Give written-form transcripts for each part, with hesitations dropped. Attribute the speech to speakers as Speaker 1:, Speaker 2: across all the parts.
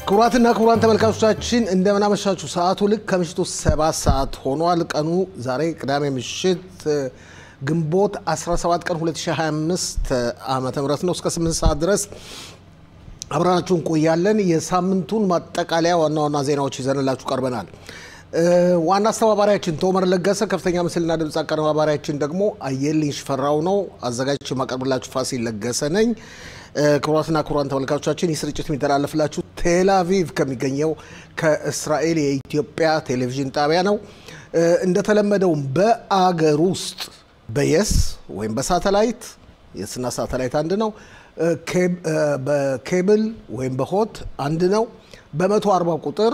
Speaker 1: ክቡራትና ክቡራን ተመልካቾቻችን እንደምን አመሻችሁ። ሰዓቱ ልክ ከምሽቱ 7 ሰዓት ሆኗል። ቀኑ ዛሬ ቅዳሜ ምሽት ግንቦት 17 ቀን 2025 ዓመተ ምህረት ነው። እስከ 8 ሰዓት ድረስ አብራናችሁን ቆያለን። የሳምንቱን ማጠቃለያ ዋና ዜናዎች ይዘንላችሁ ቀርበናል። ዋና አስተባባሪያችን ቶመር ለገሰ፣ ከፍተኛ ምስልና ድምጽ አቀናባሪያችን ደግሞ አየልኝ ሽፈራው ነው። አዘጋጅቼ ማቀርብላችሁ ፋሲል ለገሰ ነኝ። ክቡራትና ክቡራን ተመልካቾቻችን ይስርጭት የሚተላለፍላችሁ ቴል አቪቭ ከሚገኘው ከእስራኤል የኢትዮጵያ ቴሌቪዥን ጣቢያ ነው። እንደተለመደው በአገር ውስጥ በየስ ወይም በሳተላይት የስና ሳተላይት አንድ ነው። በኬብል ወይም በሆት አንድ ነው። በ140 ቁጥር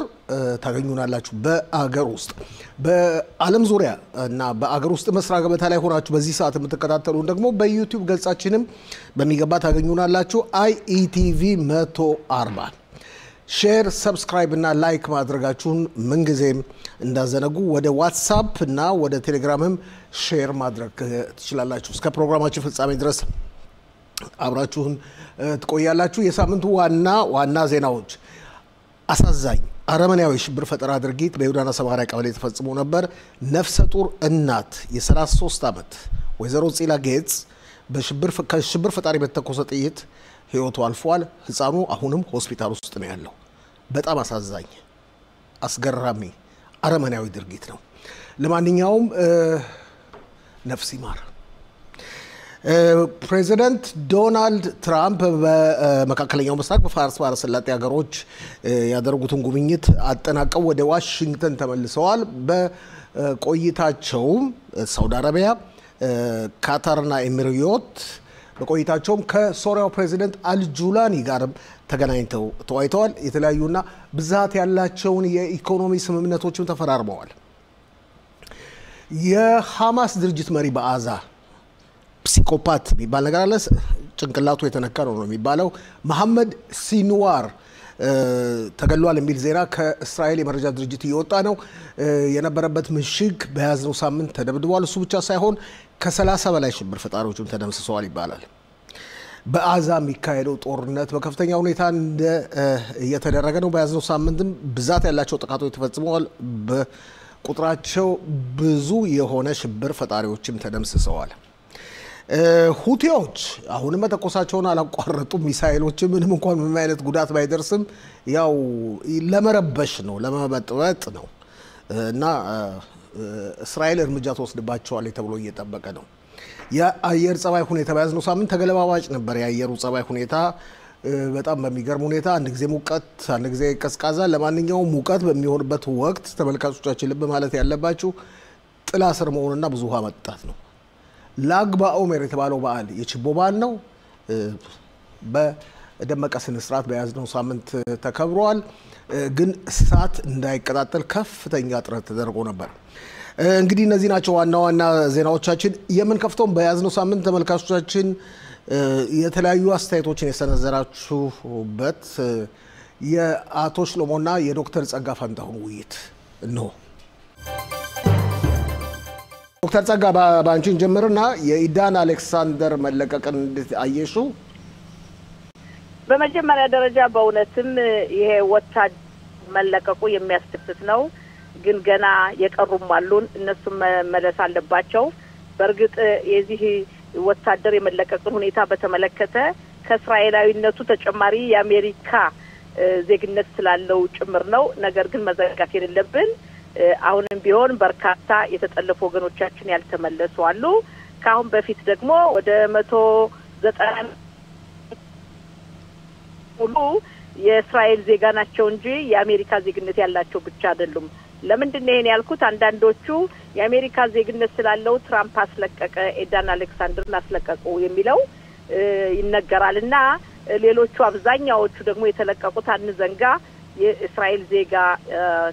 Speaker 1: ታገኙናላችሁ። በአገር ውስጥ በዓለም ዙሪያ እና በአገር ውስጥ መስሪያ ገበታ ላይ ሆናችሁ በዚህ ሰዓት የምትከታተሉን ደግሞ በዩቲዩብ ገጻችንም በሚገባ ታገኙናላችሁ። IETV 140 ሼር፣ ሰብስክራይብ እና ላይክ ማድረጋችሁን ምንጊዜም እንዳዘነጉ። ወደ ዋትስአፕ እና ወደ ቴሌግራምም ሼር ማድረግ ትችላላችሁ። እስከ ፕሮግራማችን ፍጻሜ ድረስ አብራችሁን ትቆያላችሁ። የሳምንቱ ዋና ዜናዎች አሳዛኝ አረመኔያዊ ሽብር ፈጠራ ድርጊት በይሁዳና ሰማርያ ቀበሌ ተፈጽሞ ነበር። ነፍሰ ጡር እናት የ33 ዓመት ወይዘሮ ፂላ ጌጽ ከሽብር ፈጣሪ በተተኮሰ ጥይት ህይወቱ አልፏል። ህፃኑ አሁንም ሆስፒታል ውስጥ ነው ያለው። በጣም አሳዛኝ አስገራሚ አረመኔያዊ ድርጊት ነው። ለማንኛውም ነፍስ ይማር። ፕሬዚደንት ዶናልድ ትራምፕ በመካከለኛው ምስራቅ በፋርስ ባህረ ሰላጤ ሀገሮች ያደረጉትን ጉብኝት አጠናቀው ወደ ዋሽንግተን ተመልሰዋል። በቆይታቸውም ሳውዲ አረቢያ፣ ካታርና ኤሚሬት በቆይታቸውም ከሶሪያው ፕሬዚደንት አልጁላኒ ጋርም ተገናኝተው ተወያይተዋል። የተለያዩና ብዛት ያላቸውን የኢኮኖሚ ስምምነቶችም ተፈራርመዋል። የሐማስ ድርጅት መሪ በአዛ ፕሲኮፓት የሚባል ነገር አለ፣ ጭንቅላቱ የተነከረው ነው የሚባለው መሐመድ ሲንዋር ተገሏል የሚል ዜና ከእስራኤል የመረጃ ድርጅት እየወጣ ነው። የነበረበት ምሽግ በያዝነው ሳምንት ተደብድቧል። እሱ ብቻ ሳይሆን ከ30 በላይ ሽብር ፈጣሪዎችም ተደምስሰዋል ይባላል። በአዛ የሚካሄደው ጦርነት በከፍተኛ ሁኔታ እየተደረገ ነው። በያዝነው ሳምንትም ብዛት ያላቸው ጥቃቶች ተፈጽመዋል። በቁጥራቸው ብዙ የሆነ ሽብር ፈጣሪዎችም ተደምስሰዋል። ሁቲዎች አሁንም መተኮሳቸውን አላቋረጡም። ሚሳኤሎች ምንም እንኳን ምንም አይነት ጉዳት ባይደርስም ያው ለመረበሽ ነው፣ ለመበጥበጥ ነው እና እስራኤል እርምጃ ተወስድባቸዋል ተብሎ እየተጠበቀ ነው። የአየር ጸባይ ሁኔታ በያዝነው ሳምንት ተገለባባጭ ነበር። የአየሩ ጸባይ ሁኔታ በጣም በሚገርም ሁኔታ አንድ ጊዜ ሙቀት፣ አንድ ጊዜ ቀዝቃዛ። ለማንኛውም ሙቀት በሚሆንበት ወቅት ተመልካቾቻችን ልብ ማለት ያለባችሁ ጥላ ስር መሆንና ብዙ ውሃ መጠጣት ነው። ላግ ባኦሜር የተባለው በዓል የችቦ በዓል ነው። በደመቀ ስነ ስርዓት በያዝነው ሳምንት ተከብሯል። ግን እሳት እንዳይቀጣጠል ከፍተኛ ጥረት ተደርጎ ነበር። እንግዲህ እነዚህ ናቸው ዋና ዜናዎቻችን። የምንከፍተው በያዝነው ሳምንት ተመልካቾቻችን የተለያዩ አስተያየቶችን የሰነዘራችሁበት የአቶ ሽሎሞና የዶክተር ጸጋ ፋንታሁን ውይይት ነው። ዶክተር ጸጋ ባንቺን ጀምርና የኢዳን አሌክሳንደር መለቀቅን እንዴት አየሹ?
Speaker 2: በመጀመሪያ ደረጃ በእውነትም ይሄ ወታደር መለቀቁ የሚያስደስት ነው። ግን ገና የቀሩም አሉን፣ እነሱም መመለስ አለባቸው። በእርግጥ የዚህ ወታደር የመለቀቅን ሁኔታ በተመለከተ ከእስራኤላዊነቱ ተጨማሪ የአሜሪካ ዜግነት ስላለው ጭምር ነው። ነገር ግን መዘጋት የሌለብን አሁንም ቢሆን በርካታ የተጠለፉ ወገኖቻችን ያልተመለሱ አሉ። ካሁን በፊት ደግሞ ወደ 190 ሙሉ የእስራኤል ዜጋ ናቸው እንጂ የአሜሪካ ዜግነት ያላቸው ብቻ አይደሉም። ለምንድን ነው ይሄን ያልኩት? አንዳንዶቹ የአሜሪካ ዜግነት ስላለው ትራምፕ አስለቀቀ፣ ኤዳን አሌክሳንደርን አስለቀቁ የሚለው ይነገራልና ሌሎቹ አብዛኛዎቹ ደግሞ የተለቀቁት አንዘንጋ የእስራኤል ዜጋ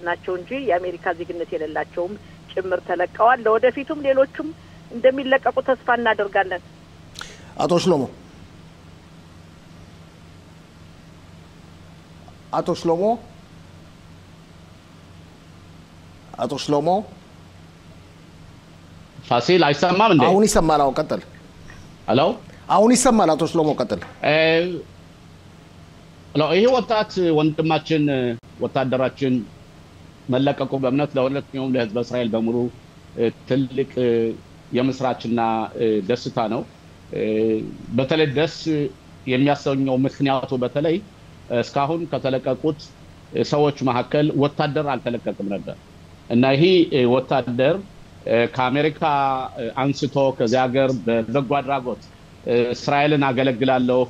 Speaker 2: ናቸው እንጂ የአሜሪካ ዜግነት የሌላቸውም ጭምር ተለቀዋል። ለወደፊቱም ሌሎቹም እንደሚለቀቁ ተስፋ እናደርጋለን።
Speaker 1: አቶ ሽሎሞ
Speaker 3: ፋሲል አይሰማም እንዴ?
Speaker 1: አሁን ይሰማል። አዎ ቀጥል።
Speaker 3: ሄሎ
Speaker 1: አሁን ይሰማል። አቶ ሽሎሞ ቀጥል።
Speaker 3: ይሄ ወጣት ወንድማችን ወታደራችን መለቀቁ በእምነት ለሁለተኛውም ለህዝብ እስራኤል በሙሉ ትልቅ የምስራችና ደስታ ነው። በተለይ ደስ የሚያሰኘው ምክንያቱ በተለይ እስካሁን ከተለቀቁት ሰዎች መካከል ወታደር አልተለቀቀም ነበር እና ይሄ ወታደር ከአሜሪካ አንስቶ ከዚያ ሀገር በበጎ አድራጎት እስራኤልን አገለግላለሁ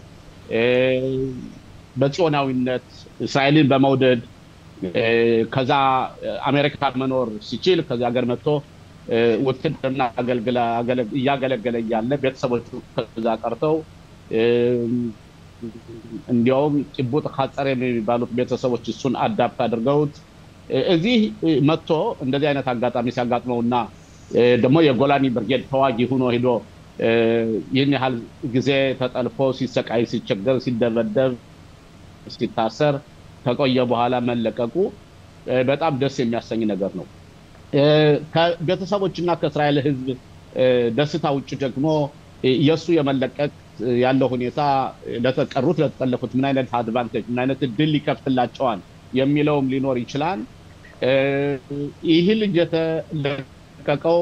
Speaker 3: በጽዮናዊነት እስራኤልን በመውደድ ከዛ አሜሪካ መኖር ሲችል ከዛ ሀገር መጥቶ ውትድርና ያገለገለ ያለ ቤተሰቦቹ ከዛ ቀርተው እንዲያውም ጭቡጥ ኻጸር የሚባሉት ቤተሰቦች እሱን አዳፕት አድርገውት እዚህ መጥቶ እንደዚህ አይነት አጋጣሚ ሲያጋጥመውና ደግሞ የጎላኒ ብርጌድ ተዋጊ ሆኖ ሄዶ ይህን ያህል ጊዜ ተጠልፎ ሲሰቃይ ሲቸገር ሲደበደብ ሲታሰር ከቆየ በኋላ መለቀቁ በጣም ደስ የሚያሰኝ ነገር ነው። ከቤተሰቦችና ከእስራኤል ህዝብ ደስታ ውጭ ደግሞ የሱ የመለቀቅ ያለው ሁኔታ ለተቀሩት ለተጠለፉት ምን አይነት አድቫንቴጅ ምን አይነት ድል ይከፍትላቸዋል የሚለውም ሊኖር ይችላል። ይህ ልጅ የተለቀቀው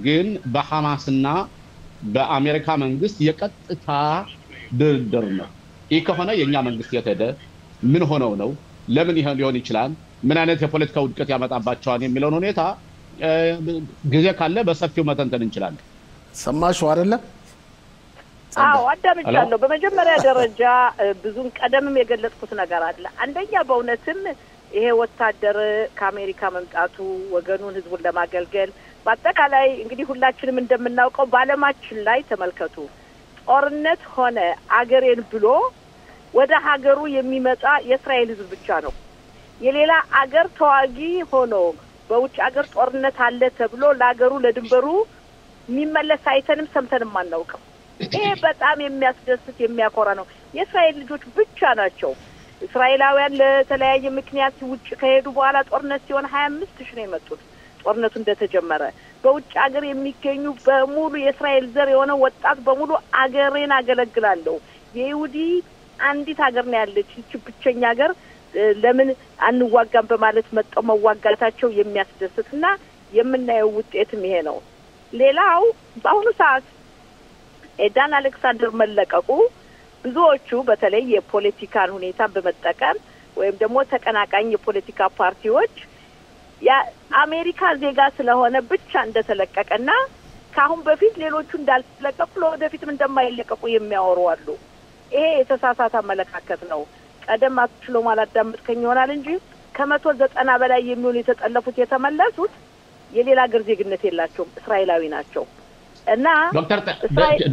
Speaker 3: ግን በሐማስና በአሜሪካ መንግስት የቀጥታ ድርድር ነው። ይህ ከሆነ የኛ መንግስት የተደ ምን ሆነው ነው ለምን ይሄን ሊሆን ይችላል ምን አይነት የፖለቲካ ውድቀት ያመጣባቸዋል የሚለው ሁኔታ ጊዜ ካለ በሰፊው መተንተን እንችላለን።
Speaker 1: ሰማሽው አይደለ?
Speaker 2: አዎ አዳምጫለሁ። በመጀመሪያ ደረጃ ብዙን ቀደምም የገለጽኩት ነገር አለ። አንደኛ በእውነትም ይሄ ወታደር ከአሜሪካ መምጣቱ ወገኑን ህዝቡን ለማገልገል በአጠቃላይ እንግዲህ ሁላችንም እንደምናውቀው በዓለማችን ላይ ተመልከቱ ጦርነት ሆነ አገሬን ብሎ ወደ ሀገሩ የሚመጣ የእስራኤል ህዝብ ብቻ ነው። የሌላ አገር ተዋጊ ሆኖ በውጭ አገር ጦርነት አለ ተብሎ ለሀገሩ ለድንበሩ የሚመለስ አይተንም ሰምተንም አናውቅም። ይሄ በጣም የሚያስደስት የሚያኮራ ነው። የእስራኤል ልጆች ብቻ ናቸው እስራኤላውያን ለተለያየ ምክንያት ውጭ ከሄዱ በኋላ ጦርነት ሲሆን 25 ሺህ ነው የመጡት። ጦርነቱ እንደተጀመረ በውጭ አገር የሚገኙ በሙሉ የእስራኤል ዘር የሆነ ወጣት በሙሉ አገሬን አገለግላለሁ የይሁዲ አንዲት ሀገር ነው ያለች እቺ ብቸኛ ሀገር ለምን አንዋጋም በማለት መጣው መዋጋታቸው የሚያስደስትና የምናየው ውጤትም ይሄ ነው። ሌላው በአሁኑ ሰዓት ኤዳን አሌክሳንደር መለቀቁ ብዙዎቹ በተለይ የፖለቲካን ሁኔታ በመጠቀም ወይም ደግሞ ተቀናቃኝ የፖለቲካ ፓርቲዎች የአሜሪካ ዜጋ ስለሆነ ብቻ እንደተለቀቀና ካሁን በፊት ሌሎቹ እንዳልተለቀቁ ለወደፊትም እንደማይለቀቁ የሚያወሩ አሉ። ይሄ የተሳሳተ አመለካከት ነው። ቀደም አትችሎ ማላዳምጥከኝ ይሆናል እንጂ ከ190 በላይ የሚሆኑ የተጠለፉት የተመለሱት የሌላ ሀገር ዜግነት የላቸውም እስራኤላዊ ናቸው። እና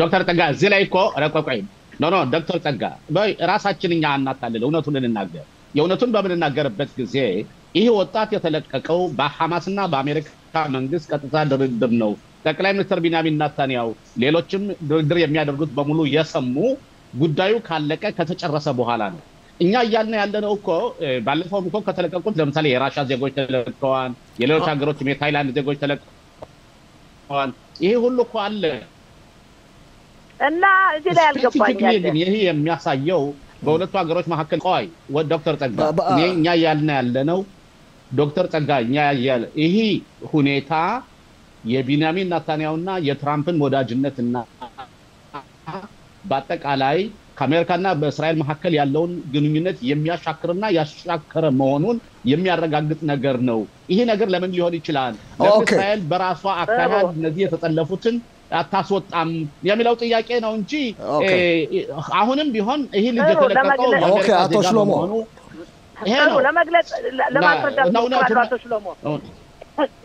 Speaker 2: ዶክተር ጠጋ እዚህ ላይ እኮ ረቆቆይ ኖ ዶክተር ጠጋ ራሳችንኛ አናታለን እውነቱን እንናገር። የእውነቱን በምንናገርበት ጊዜ ይሄ ወጣት የተለቀቀው በሐማስና በአሜሪካ መንግስት ቀጥታ ድርድር ነው። ጠቅላይ ሚኒስትር ቢንያሚን ኔታንያሁ ሌሎችም ድርድር የሚያደርጉት በሙሉ የሰሙ ጉዳዩ ካለቀ ከተጨረሰ በኋላ ነው። እኛ እያልን ያለነው እኮ ባለፈው እኮ ከተለቀቁት ለምሳሌ የራሻ ዜጎች ተለቀዋል፣ የሌሎች ሀገሮች የታይላንድ ዜጎች ተለቀዋል። ይሄ ሁሉ እኮ አለ እና እዚህ ላይ አልገባኝም።
Speaker 3: ይሄ የሚያሳየው በሁለቱ ሀገሮች መካከል ቆይ ዶክተር ጸጋ እኛ እያልን ያለነው ዶክተር ጸጋ እኛ ያያል ይሄ ሁኔታ የቢንያሚን ኔታንያሁና የትራምፕን ወዳጅነትና በአጠቃላይ ከአሜሪካና በእስራኤል መካከል ያለውን ግንኙነት የሚያሻክርና ያሻከረ መሆኑን የሚያረጋግጥ ነገር ነው። ይሄ ነገር ለምን ሊሆን ይችላል? ለእስራኤል በራሷ አካባቢ እነዚህ የተጠለፉትን አታስወጣም የሚለው ጥያቄ ነው እንጂ አሁንም ቢሆን ይሄ ልጅ የተለቀቀው
Speaker 1: አቶ ሽሎሞ
Speaker 2: ይሄ ነው ለመግለጽ ለማስረዳት ነው። አቶ ሽሎሞ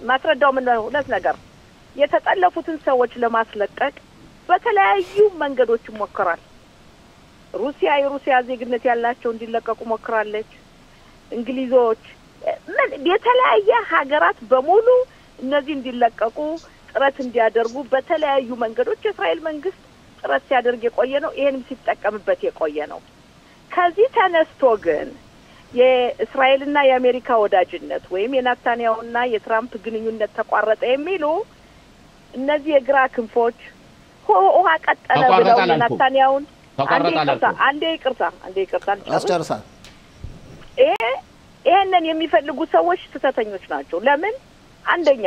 Speaker 2: ማስረዳው ምን ነው? ሁለት ነገር የተጠለፉትን ሰዎች ለማስለቀቅ በተለያዩ መንገዶች ሞክራል። የሩሲያ ዜግነት ያላቸው እንዲለቀቁ ሞክራለች። እንግሊዞች የተለያየ ሀገራት በሙሉ እነዚህ እንዲለቀቁ ጥረት እንዲያደርጉ በተለያዩ መንገዶች የእስራኤል መንግስት ጥረት ሲያደርግ የቆየ ነው። ይሄንም ሲጠቀምበት የቆየ ነው። ከዚህ ተነስቶ ግን የእስራኤልና የአሜሪካ ወዳጅነት ወይም የኔታንያሁና የትራምፕ ግንኙነት ተቋረጠ የሚሉ እነዚህ የግራ ክንፎች ውሃ ቀጠለ ብለው አንዴ ይቅርታ
Speaker 1: አስጨርሳ
Speaker 2: ይሄንን የሚፈልጉ ሰዎች ስተተኞች ናቸው ለምን አንደኛ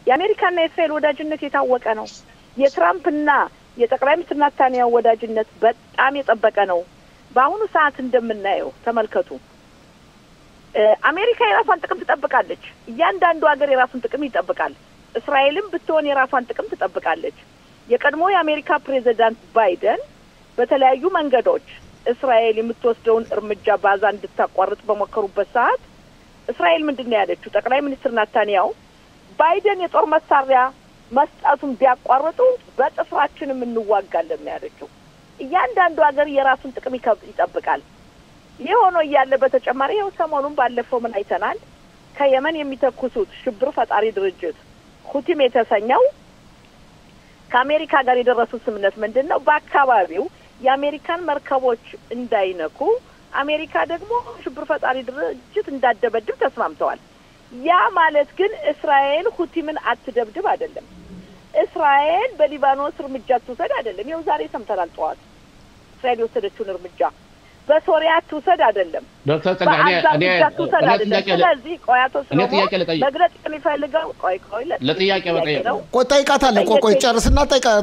Speaker 2: የአሜሪካና የእስራኤል ወዳጅነት የታወቀ ነው የትራምፕና የጠቅላይ ሚኒስትር ናታንያሁ ወዳጅነት በጣም የጠበቀ ነው በአሁኑ ሰዓት እንደምናየው ተመልከቱ አሜሪካ የራሷን ጥቅም ትጠብቃለች እያንዳንዱ ሀገር የራሱን ጥቅም ይጠብቃል እስራኤልም ብትሆን የራሷን ጥቅም ትጠብቃለች የቀድሞ የአሜሪካ ፕሬዝዳንት ባይደን በተለያዩ መንገዶች እስራኤል የምትወስደውን እርምጃ ባዛ እንድታቋርጥ በመከሩበት ሰዓት እስራኤል ምንድነው ያለችው ጠቅላይ ሚኒስትር ናታንያሁ ባይደን የጦር መሳሪያ መስጠቱን ቢያቋርጡ በጥፍራችንም እንዋጋለን ያለችው እያንዳንዱ ሀገር የራሱን ጥቅም ይጠብቃል የሆነ ያለ በተጨማሪ ያው ሰሞኑን ባለፈው ምን አይተናል ከየመን የሚተኩሱት ሽብር ፈጣሪ ድርጅት ሁቲም የተሰኘው ከአሜሪካ ጋር የደረሱት ስምምነት ምንድነው በአካባቢው የአሜሪካን መርከቦች እንዳይነኩ አሜሪካ ደግሞ ሽብር ፈጣሪ ድርጅት እንዳደበድብ ተስማምተዋል ያ ማለት ግን እስራኤል ሁቲምን አትደብድብ አይደለም እስራኤል በሊባኖስ እርምጃ ትወስድ አይደለም ይኸው ዛሬ ሰምተናል ጠዋት እስራኤል ወሰደችውን እርምጃ በሶሪያ ትወስድ አይደለም ስለዚህ ቆያቶ መግለጽ የሚፈልገው
Speaker 3: ለጥያቄ
Speaker 1: ቆይ ጨርስና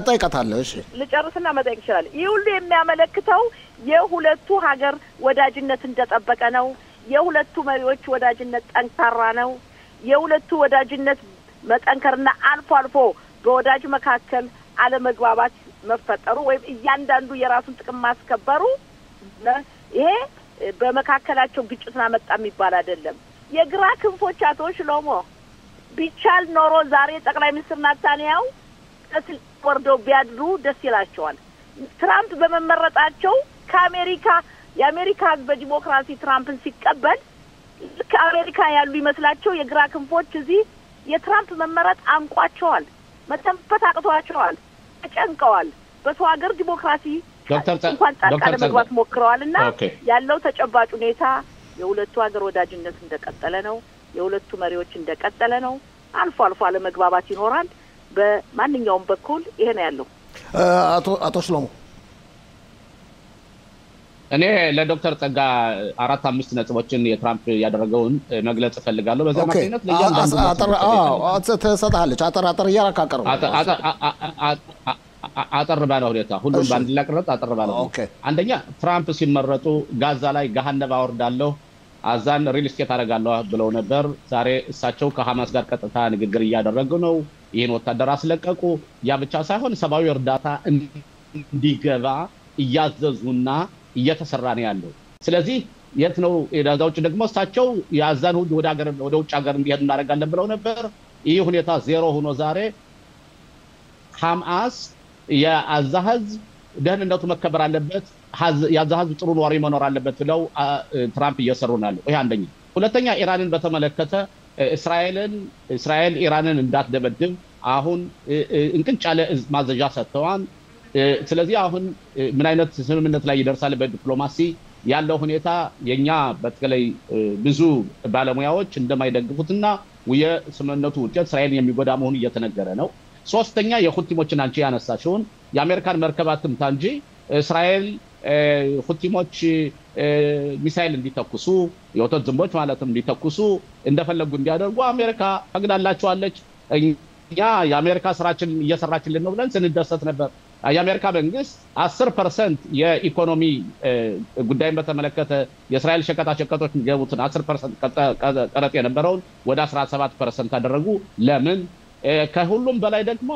Speaker 1: ጠይቃታለህ እሺ
Speaker 2: ልጨርስና መጠየቅ ይችላል ይህ ሁሉ የሚያመለክተው የሁለቱ ሀገር ወዳጅነት እንደጠበቀ ነው የሁለቱ መሪዎች ወዳጅነት ጠንካራ ነው የሁለቱ ወዳጅነት መጠንከርና አልፎ በወዳጅ መካከል አለመግባባት መፈጠሩ ወይ እያንዳንዱ የራሱን ጥቅም ማስከበሩ ይሄ በመካከላቸው ግጭትና መጣ የሚባል አይደለም የግራ ክንፎች አቶ ሽሎሞ ቢቻል ኖሮ ዛሬ ጠቅላይ ሚኒስትር ናታንያሁ ወርደው ቢያድሩ ደስ ይላቸዋል ትራምፕ በመመረጣቸው የአሜሪካ በዲሞክራሲ ትራምፕን ሲቀበል ከአሜሪካ ያሉ ይመስላቸው የግራ ክንፎች እዚህ የትራምፕ መመረጥ አንቋቸዋል መተንፈስ አቅቷቸዋል ተጨንቀዋል በሰው ሀገር ዲሞክራሲ እንኳን ጣልቃ ለመግባት ሞክረዋልና ያለው ተጨባጭ ሁኔታ የሁለቱ ሀገር ወዳጅነት እንደቀጠለ ነው የሁለቱ መሪዎች እንደቀጠለ ነው አልፎ አለመግባባት ይኖራል በማንኛውም በኩል ይሄ ነው ያለው
Speaker 1: አቶ ሽሎሞ
Speaker 3: እኔ ለዶክተር ጸጋ 4-5 ነጥቦችን የትራምፕ ያደረገውን መግለጽ ፈልጋለሁ በዛ ማክሲነት
Speaker 1: ለያንዳንዱ ተሰጣለች አጠር ያራካቀሩ
Speaker 3: አጠር ባለ ሁኔታ ሁሉም ባንድ ለቅረት አጠር ባለ አንደኛ ትራምፕ ሲመረጡ ጋዛ ላይ ገሃነም አወርዳለሁ አዛን ሪል ስቴት አደርጋለሁ ብለው ነበር ዛሬ እሳቸው ከሐማስ ጋር ቀጥታ ንግግር እያደረጉ ነው ይሄን ወታደር አስለቀቁ ያ ብቻ ሳይሆን ሰባዊ እርዳታ እንዲገባ እያዘዙና እየተሰራ ነው ያለው ስለዚህ የት ነው የዳዛውጭ ደግሞ እሳቸው ያዛን ወደ ውጭ ሀገር እንዲሄዱ እናደርጋለን ብለው ነበር ይሄ ሁኔታ ዜሮ ሆኖ ዛሬ ሐማስ የአዛዝ ደህንነቱ መከበር አለበት ያዛዝ ጥሩ ኗሪ መኖር አለበት ብለው ትራምፕ እየሰሩ ናቸው ይሄ አንደኛ ሁለተኛ ኢራንን በተመለከተ እስራኤል ኢራንን እንዳትደበድብ አሁን እንቅንጫለ ማዘዣ ሰጥተዋል ስለዚህ አሁን ምን አይነት ስምምነት ላይ ይደርሳል በዲፕሎማሲ ያለው ሁኔታ የኛ በተለይ ብዙ ባለሙያዎች እንደማይደግፉትና የስምምነቱ ውጤት እስራኤልን የሚጎዳ መሆኑ እየተነገረ ነው ሶስተኛ የሁቲሞችን አንቺ ያነሳሽውን የአሜሪካን መርከባትም ታንጂ እስራኤል ሁቲሞች ሚሳኤል እንዲተኩሱ የወተት ዝንቦች ማለትም እንዲተኩሱ እንደፈለጉ እንዲያደርጉ አሜሪካ ፈቅዳላቸዋለች እኛ የአሜሪካ ስራችን እየሰራችልን ነው ብለን ስንደሰት ነበር የአሜሪካ መንግስት 10% የኢኮኖሚ ጉዳይን በተመለከተ የእስራኤል ሸቀጣሸቀጦች የሚገቡትን 10% ቀረጥ የነበረውን ወደ 17% አደረጉ ለምን ከሁሉም በላይ ደግሞ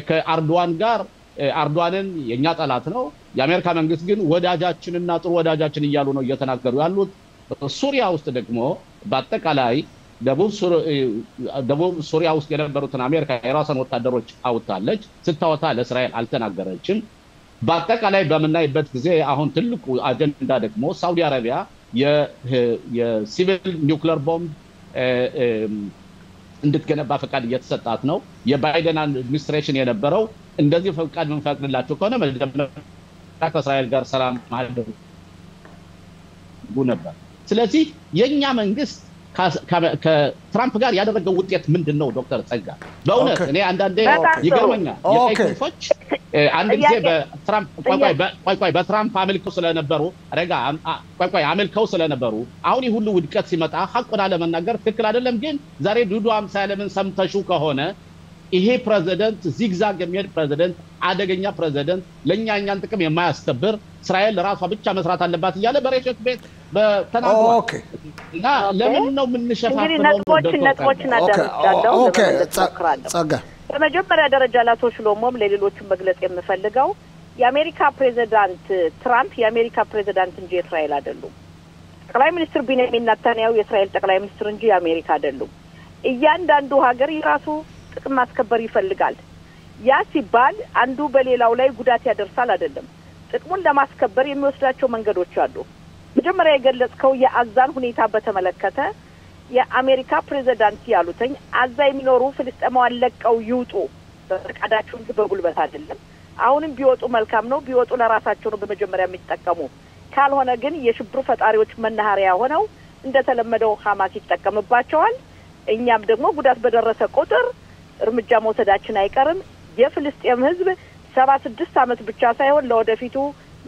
Speaker 3: ከአርዶዋን ጋር አርዶዋንን የኛ ጠላት ነው የአሜሪካ መንግስት ግን ወዳጃችንና ጥሩ ወዳጃችን እያሉ ነው እየተናገሩ ያሉት ሱሪያ ውስጥ ደግሞ በአጠቃላይ ደቡብ ሱሪያ ውስጥ የነበሩትን አሜሪካ የራሷን ወታደሮች አውጣለች ስታወጣ ለእስራኤል አልተናገረችም በአጠቃላይ በመናይበት ጊዜ አሁን ትልቁ አጀንዳ ደግሞ ሳውዲ አረቢያ የሲቪል ኒውክሌር ቦምብ እንድትገነባ ፈቃድ እየተሰጣት ነው የባይደን አድሚኒስትሬሽን የነበረው እንደዚህ ፈቃድ መንፈቅድላቸው ከሆነ መጀመሪያ ከእስራኤል ጋር ሰላም ማድረግ ነበር ስለዚህ የኛ መንግስት ከትራምፕ ጋር ያደረገው ውጤት ምንድነው ዶክተር ጸጋ በእውነት እኔ አንዳንዴ ይገርመኛል የቴክኖፎች አንድ ጊዜ በትራምፕ አመልከው ስለነበሩ ረጋ አመልከው ስለነበሩ አሁን ይሁሉ ውድቀት ሲመጣ ሐቁን ለመናገር ትክክል አይደለም ግን ዛሬ ዱዱ አምሳለምን ሰምተሹ ከሆነ ይሄ ፕሬዝዳንት ዚግዛግ የሚሄድ ፕሬዝዳንት አደገኛ ፕሬዝዳንት ለኛኛን ጥቅም የማያስከብር እስራኤል ራሷ ብቻ መስራት አለባት ይያለ በሬሽት ቤት በተናግሯል ኦኬ እና ለምን ነው ምንሸፋፈነው
Speaker 2: ነጥቦችን አዳምጣለሁ
Speaker 1: ጸጋ
Speaker 2: በመጀመሪያ ደረጃ ላቶ ሽሎሞም ለሌሎችም መግለጽ የምፈልገው የአሜሪካ ፕሬዝዳንት ትራምፕ የአሜሪካ ፕሬዝዳንት እንጂ እስራኤል አይደሉም ጠቅላይ ሚኒስትር ቢንያሚን ኔታንያሁ የእስራኤል ጠቅላይ ሚኒስትር እንጂ የአሜሪካ አይደሉም እያንዳንዱ ሀገር የራሱ ጥቅም ማስከበር ይፈልጋል ያ ሲባል አንዱ በሌላው ላይ ጉዳት ያደርሳል አይደለም ጥቅሙን ለማስከበር የሚወስዳቸው መንገዶች አሉ መጀመሪያ የገለጽከው የአዛን ሁኔታ በተመለከተ የአሜሪካ ፕሬዝዳንት ያሉትኝ አዛ የሚኖሩ ፍልስጤማውያን ለቀው ይውጡ በፈቃዳቸው እንጂ በጉልበት አይደለም አሁንም ቢወጡ መልካም ነው ቢወጡ ለራሳቸው ነው በመጀመሪያ የሚጠቀሙ ካልሆነ ግን የሽብር ፈጣሪዎች መናኸሪያ ሆነው እንደተለመደው ሐማስ ይጠቀምባቸዋል እኛም ደግሞ ጉዳት በደረሰ ቁጥር እርምጃ መውሰዳችን አይቀርም የፍልስጤም ህዝብ 76 አመት ብቻ ሳይሆን ለወደፊቱ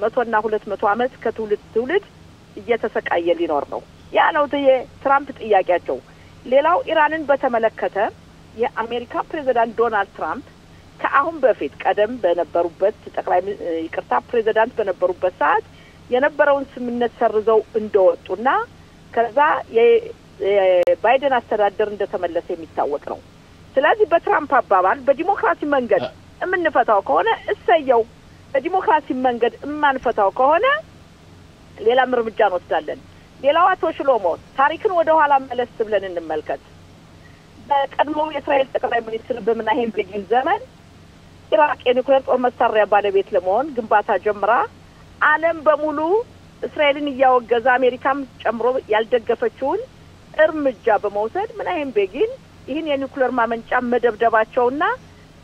Speaker 2: 100 እና 200 አመት ከትውልድ እየተሰቃየ ሊኖር ነው ያ ነው የትራምፕ ጥያቄያቸው ሌላው ኢራንን በተመለከተ የአሜሪካ ፕሬዝዳንት ዶናልድ ትራምፕ ከአሁን በፊት ቀደም በነበሩበት ጠቅላይ ይቅርታ ፕሬዝዳንት በነበሩበት ሰዓት የነበረውን ስምምነት ሰርዘው እንደወጡና ከዛ የባይደን አስተዳደር እንደተመለሰ የሚታወቅ ነው ስለዚህ በትራምፕ አባባል በዲሞክራሲ መንገድ እምንፈታው ከሆነ እሰየው በዲሞክራሲ መንገድ እማንፈታው ከሆነ ሌላ እርምጃ እንወስዳለን ሌላው አቶ ሽሎሞ ታሪክን ወደ ኋላ መለስ ብለን እንመልከት በቀድሞው የእስራኤል ጠቅላይ ሚኒስትር በምናሄም ቤጊን ዘመን ኢራቅ የኒውክሌር ጦር መሳሪያ ባለቤት ለመሆን ግንባታ ጀምራ ዓለም በሙሉ እስራኤልን ያወገዘ አሜሪካም ጨምሮ ያልደገፈችውን እርምጃ በመውሰድ ምናሄም ቤጊን ይህን የኒውክሌር ማመንጫ መደብደባቸውና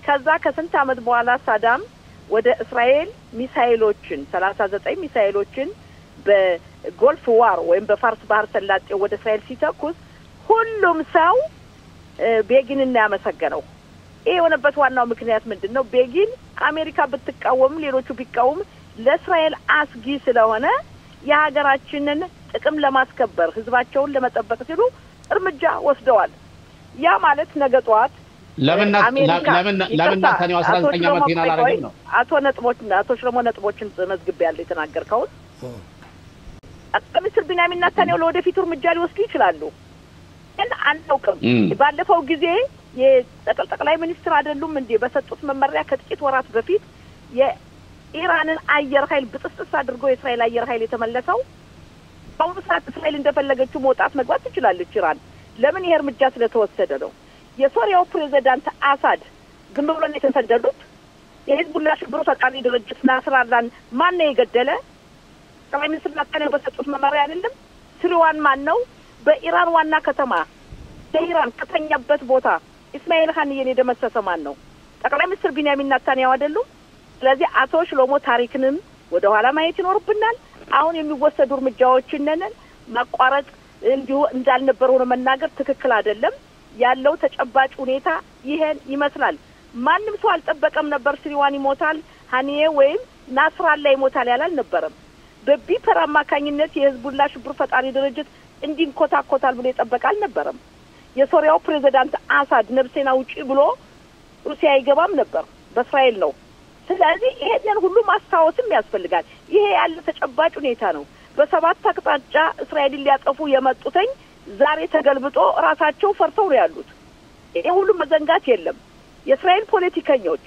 Speaker 2: ከዛ ከስንት አመት በኋላ ሳዳም ወደ እስራኤል ሚሳኤሎችን 39 ሚሳኤሎችን በጎልፍ ዋር ወይም በፋርስ ባህር ሰላጤ ወደ እስራኤል ሲተኩስ ሁሉም ሰው ቤጊንን ያመሰገነው ይሄ የሆነበት ዋናው ምክንያት ምንድነው ቤጊን አሜሪካ ብትቃወም ሌሎቹ ቢቃወም ለእስራኤል አስጊ ስለሆነ የሀገራችንን ጥቅም ለማስከበር ህዝባቸውን ለመጠበቅ ሲሉ እርምጃ ወስደዋል ያ ማለት ነገ ጧት
Speaker 3: ለምን ታኔው 19 አመት ይናል አረጋግጥ ነው
Speaker 2: አቶ ሽሎሞ ነጥቦችን መዝግብ ያለ የተናገርከው ሚኒስትር ቢንያሚን ኔታንያሁ ለወደፊቱ እርምጃ ሊወስዱ ይችላሉ እና አንተውቅም ባለፈው ጊዜ የጠቅላይ ሚኒስትር አይደሉም እንዴ በሰጡት መመሪያ ከጥቂት ወራት በፊት የኢራንን አየር ኃይል ብጥስጥስ አድርጎ የእስራኤል አየር ኃይል የተመለሰው በአሁኑ ሰዓት እስራኤል እንደፈለገችው መውጣት መግባት ትችላለች ኢራን ለምን ይሄ እርምጃ ስለተወሰደ ነው የሶሪያው ፕሬዝዳንት አሳድ ዝም ብሎ ነው የተሰደዱት የሂዝቡላህ ሽብር ፈጣሪ ድርጅት ናስራላን ማን ነው የገደለ ጠቅላይ ሚኒስትር ኔታንያሁ በሰጡት መመሪያ አይደለም ስሪዋን ማን ነው በኢራን ዋና ከተማ በኢራን ከተኛበት ቦታ እስማኤል ኻኒየን የደመሰሰ ማን ነው ጠቅላይ ሚኒስትር ቢንያሚን ኔታንያሁ አይደሉም ስለዚህ አቶ ሽሎሞ ታሪክንም ወደ ኋላ ማየት ይኖርብናል አሁን የሚወሰዱ እርምጃዎችን ማቋረጥ እንዲሁ እንዳልነበረ ሆነ መናገር ትክክል አይደለም ያለው ተጨባጭ ሁኔታ ይሄን ይመስላል ማንም ሰው አልጠበቀም ነበር ስሪዋን ይሞታል ኻኒየ ወይም ናስራላ ይሞታል ያላል ነበርም በቢፐር አማካኝነት የህዝቡላህ ሽብር ፈጣሪ ድርጅት እንዲንኮታኮታል ብሎ ይጠበቃል ነበርም የሶሪያው ፕሬዝዳንት አሳድ ነብሴና ውጪ ብሎ ሩሲያ ይገባም ነበር በእስራኤል ነው ስለዚህ ይሄንን ሁሉ ማስታወስም ያስፈልጋል ይሄ ያለ ተጨባጭ ሁኔታ ነው በሰባት አቅጣጫ እስራኤልን ሊያጠፉ የመጡተኝ ዛሬ ተገልብጦ ራሳቸው ፈርተው ነው ያሉት ይሄ ሁሉ መዘንጋት የለም የእስራኤል ፖለቲከኞች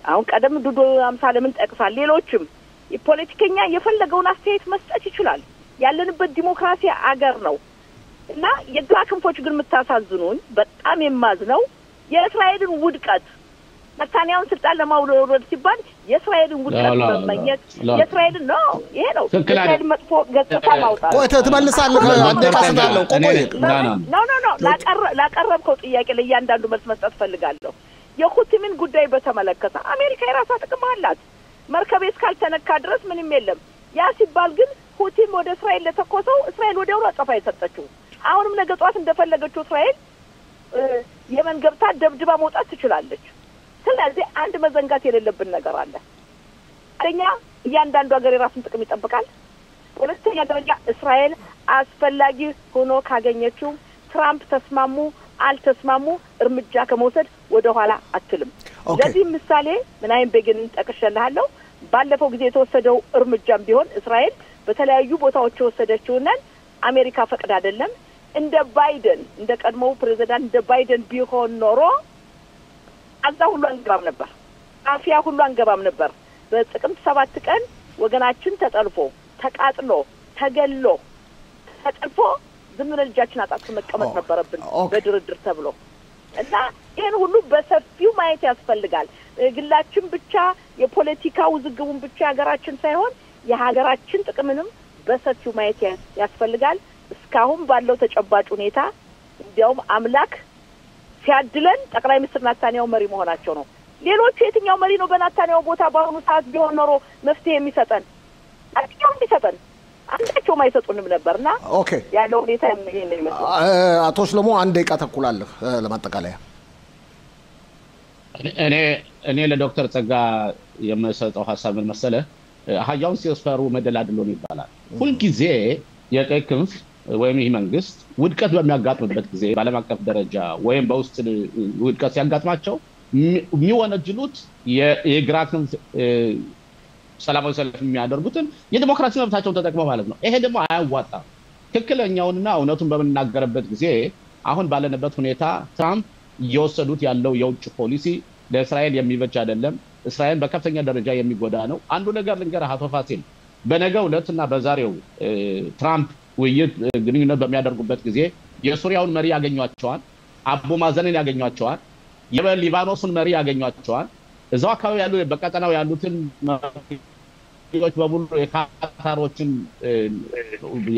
Speaker 2: አሁን ቀደም ዱዱ አምሳለምን ጠቅሳል ሌሎችም የፖለቲከኛ የፈለገውን አስተያየት መስጠት ይችላል ያለንበት ዲሞክራሲ አገር ነው እና የግራ ክንፎች ግን መታሳዝኑን በጣም የማዝነው የእስራኤልን ውድቀት ኔታንያሁን ስልጣን ለማውረድ ሲባል የእስራኤልን ውድቀት መመኘት የእስራኤልን ነው ይሄ ነው የእስራኤል መጥፎ ገጽታ ማውጣት
Speaker 1: ቆይ ተመልሳለህ አንደቃስታለሁ ቆይ
Speaker 2: ኖ ላቀረብከው ጥያቄ ለእያንዳንዱ መልስ መስጠት ፈልጋለሁ የሁቲምን ጉዳይ በተመለከተ አሜሪካ የራሷ ጥቅም አላት መርከቤ እስካልተነካ ድረስ ምንም የለም ያ ሲባል ግን ሁቲም ወደ እስራኤል ለተኮሰው እስራኤል ወዲያው አጸፋ የሰጠችው አሁንም ነገ ጧት እንደፈለገችው እስራኤል የመን ገብታ ደብድባ መውጣት ትችላለች። ስለዚህ አንድ መዘንጋት የሌለብን ነገር አለ። አንደኛ እያንዳንዱ ሀገር የራሱን ጥቅም ይጠብቃል። ሁለተኛ ደረጃ እስራኤል አስፈላጊ ሆኖ ካገኘችው ትራምፕ ተስማሙ አልተስማሙ እርምጃ ከመውሰድ ወደ ኋላ አትልም። ለዚህ ምሳሌ ምናይም ቤጊንን ጠቅሼልሃለሁ። ባለፈው ጊዜ የተወሰደው እርምጃም ቢሆን እስራኤል በተለያዩ ቦታዎች ወሰደችውና አሜሪካ ፈቅድ አይደለም። እንደ ባይደን እንደ ቀድሞው ፕሬዝዳንት እንደ ባይደን ቢሆን ኖሮ አዛ ሁሉ አንገባም ነበር፣ አፍያ ሁሉ አንገባም ነበር። በጥቅምት 7 ቀን ወገናችን ተጠልፎ ተቃጥሎ ተገሎ ተጠልፎ ዝም ብለን እጃችን አጣጥፈን መቀመጥ ነበረብን በድርድር ተብሎ እና ይሄን ሁሉ በሰፊው ማየት ያስፈልጋል። ግላችን ብቻ የፖለቲካ ውዝግቡን ብቻ ሀገራችን ሳይሆን የሀገራችን ጥቅምንም በሰፊው ማየት ያስፈልጋል። እስካሁን ባለው ተጨባጭ ሁኔታ እንዲያውም አምላክ ሲያድለን ጠቅላይ ሚኒስትር ናታንያሁ መሪ መሆናቸው ነው። ሌሎች የትኛው መሪ ነው በናታንያሁ ቦታ በአሁኑ ሰዓት ቢሆን ኖሮ መፍትሄ የሚሰጠን? አጥቂው የሚሰጠን አንዳቸውም አይሰጡንም ነበርና ያለው ሁኔታ ይሄን ነው የሚመስለው።
Speaker 1: አቶ ሽሎሞ አንድ ደቂቃ ተኩላለህ ለማጠቃለያ።
Speaker 3: እኔ ለዶክተር ጸጋ የምሰጠው ሐሳብ ምን መሰለህ? አህያውን ሲያስፈሩ መደላድሎን ይባላል። ሁልጊዜ የቀይ ክንፍ ወይም ይህ መንግስት ውድቀት በሚያጋጥምበት ጊዜ በዓለም አቀፍ ደረጃ ወይም በውስጥ ውድቀት ሲያጋጥማቸው የሚወነጅሉት የግራ ክንፍ ሰላማዊ ሰልፍ የሚያደርጉትን የዲሞክራሲ መብታቸውን ተጠቅመው ማለት ነው። ይሄ ደግሞ አያዋጣም። ትክክለኛውንና እውነቱን በመናገርበት ጊዜ አሁን ባለንበት ሁኔታ ትራምፕ እየወሰዱት ያለው የውጭ ፖሊሲ ለእስራኤል የሚበጅ አይደለም። እስራኤል በከፍተኛ ደረጃ የሚጎዳ ነው። አንዱ ነገር ልንገርህ አቶ ፋሲል፣ በነገው ዕለትና በዛሬው ትራምፕ ውይይት ግንኙነት በሚያደርጉበት ጊዜ የሱሪያውን መሪ ያገኟቸዋል፣ አቡ ማዘንን ያገኟቸዋል፣ የሊባኖስን መሪ ያገኟቸዋል። እዛው አካባቢ ያሉ በቀጠናው ያሉትን መሪዎች በሙሉ የካታሮችን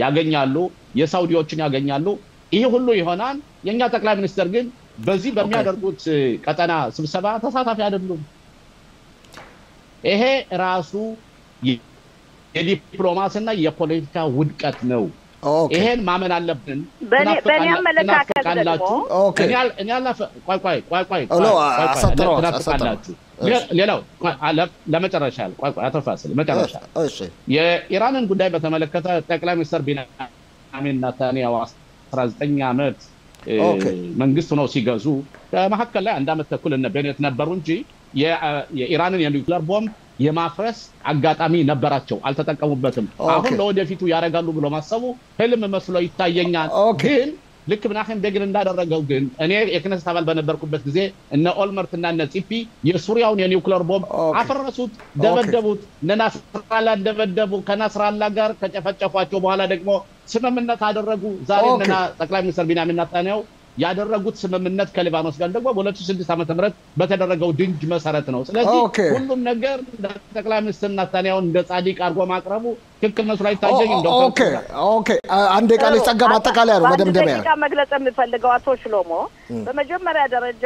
Speaker 3: ያገኛሉ፣ የሳውዲዎችን ያገኛሉ። ይሄ ሁሉ ይሆናል። የኛ ጠቅላይ ሚኒስትር ግን በዚህ በሚያደርጉት ቀጠና ስብሰባ ተሳታፊ አይደሉም። ይሄ ራሱ የዲፕሎማሲና የፖለቲካ ውድቀት ነው። ይሄን ማመን አለብን።
Speaker 2: በእኔ አመለካከት ደግሞ
Speaker 3: እኔ ቆይ አሰጥራላችሁ። ሌላው ለመጨረሻ አተፋስል መጨረሻ የኢራንን ጉዳይ በተመለከተ ጠቅላይ ሚኒስትር ቤንያሚን ኔታንያሁ 19 ዓመት መንግስት ነው ሲገዙ በመሐከል ላይ 1 ዓመት ተኩል እነ ቤኔት ነበሩ እንጂ የኢራንን የኒውክሌር ቦምብ የማፍረስ አጋጣሚ ነበራቸው፣ አልተጠቀሙበትም። አሁን ለወደፊቱ ያረጋሉ ብሎ ማሰቡ ህልም መስሎ ይታየኛል። ግን ልክ ምናህም ቤጊን እንዳደረገው ግን እኔ የክነስት አባል በነበርኩበት ጊዜ እነ ኦልመርት እና እነ ጺፒ የሱሪያውን የኒውክሌር ቦምብ አፈረሱት፣ ደበደቡት። ነናስራላ ደበደቡ። ከናስራላ ጋር ከጨፈጨፏቸው በኋላ ደግሞ ስምምነት አደረጉ። ዛሬ እና ጠቅላይ ሚኒስትር ቤንያሚን ኔታንያሁ ያደረጉት ስምምነት ከሊባኖስ ጋር ደግሞ በ2006 ዓ.ም በተደረገው ድንጅ መሰረት ነው። ስለዚህ ሁሉም ነገር ጠቅላይ ሚኒስትር ኔታንያሁ እንደ ጻድቅ አርጎ ማቅረቡ ትክክል መስሎ አይታየኝ። እንደው
Speaker 1: አንድ ቃል ጸጋ ማጠቃለያ ነው መደምደሚያ
Speaker 2: ደቂቃ መግለጽ የምፈልገው አቶ ሽሎሞ፣ በመጀመሪያ ደረጃ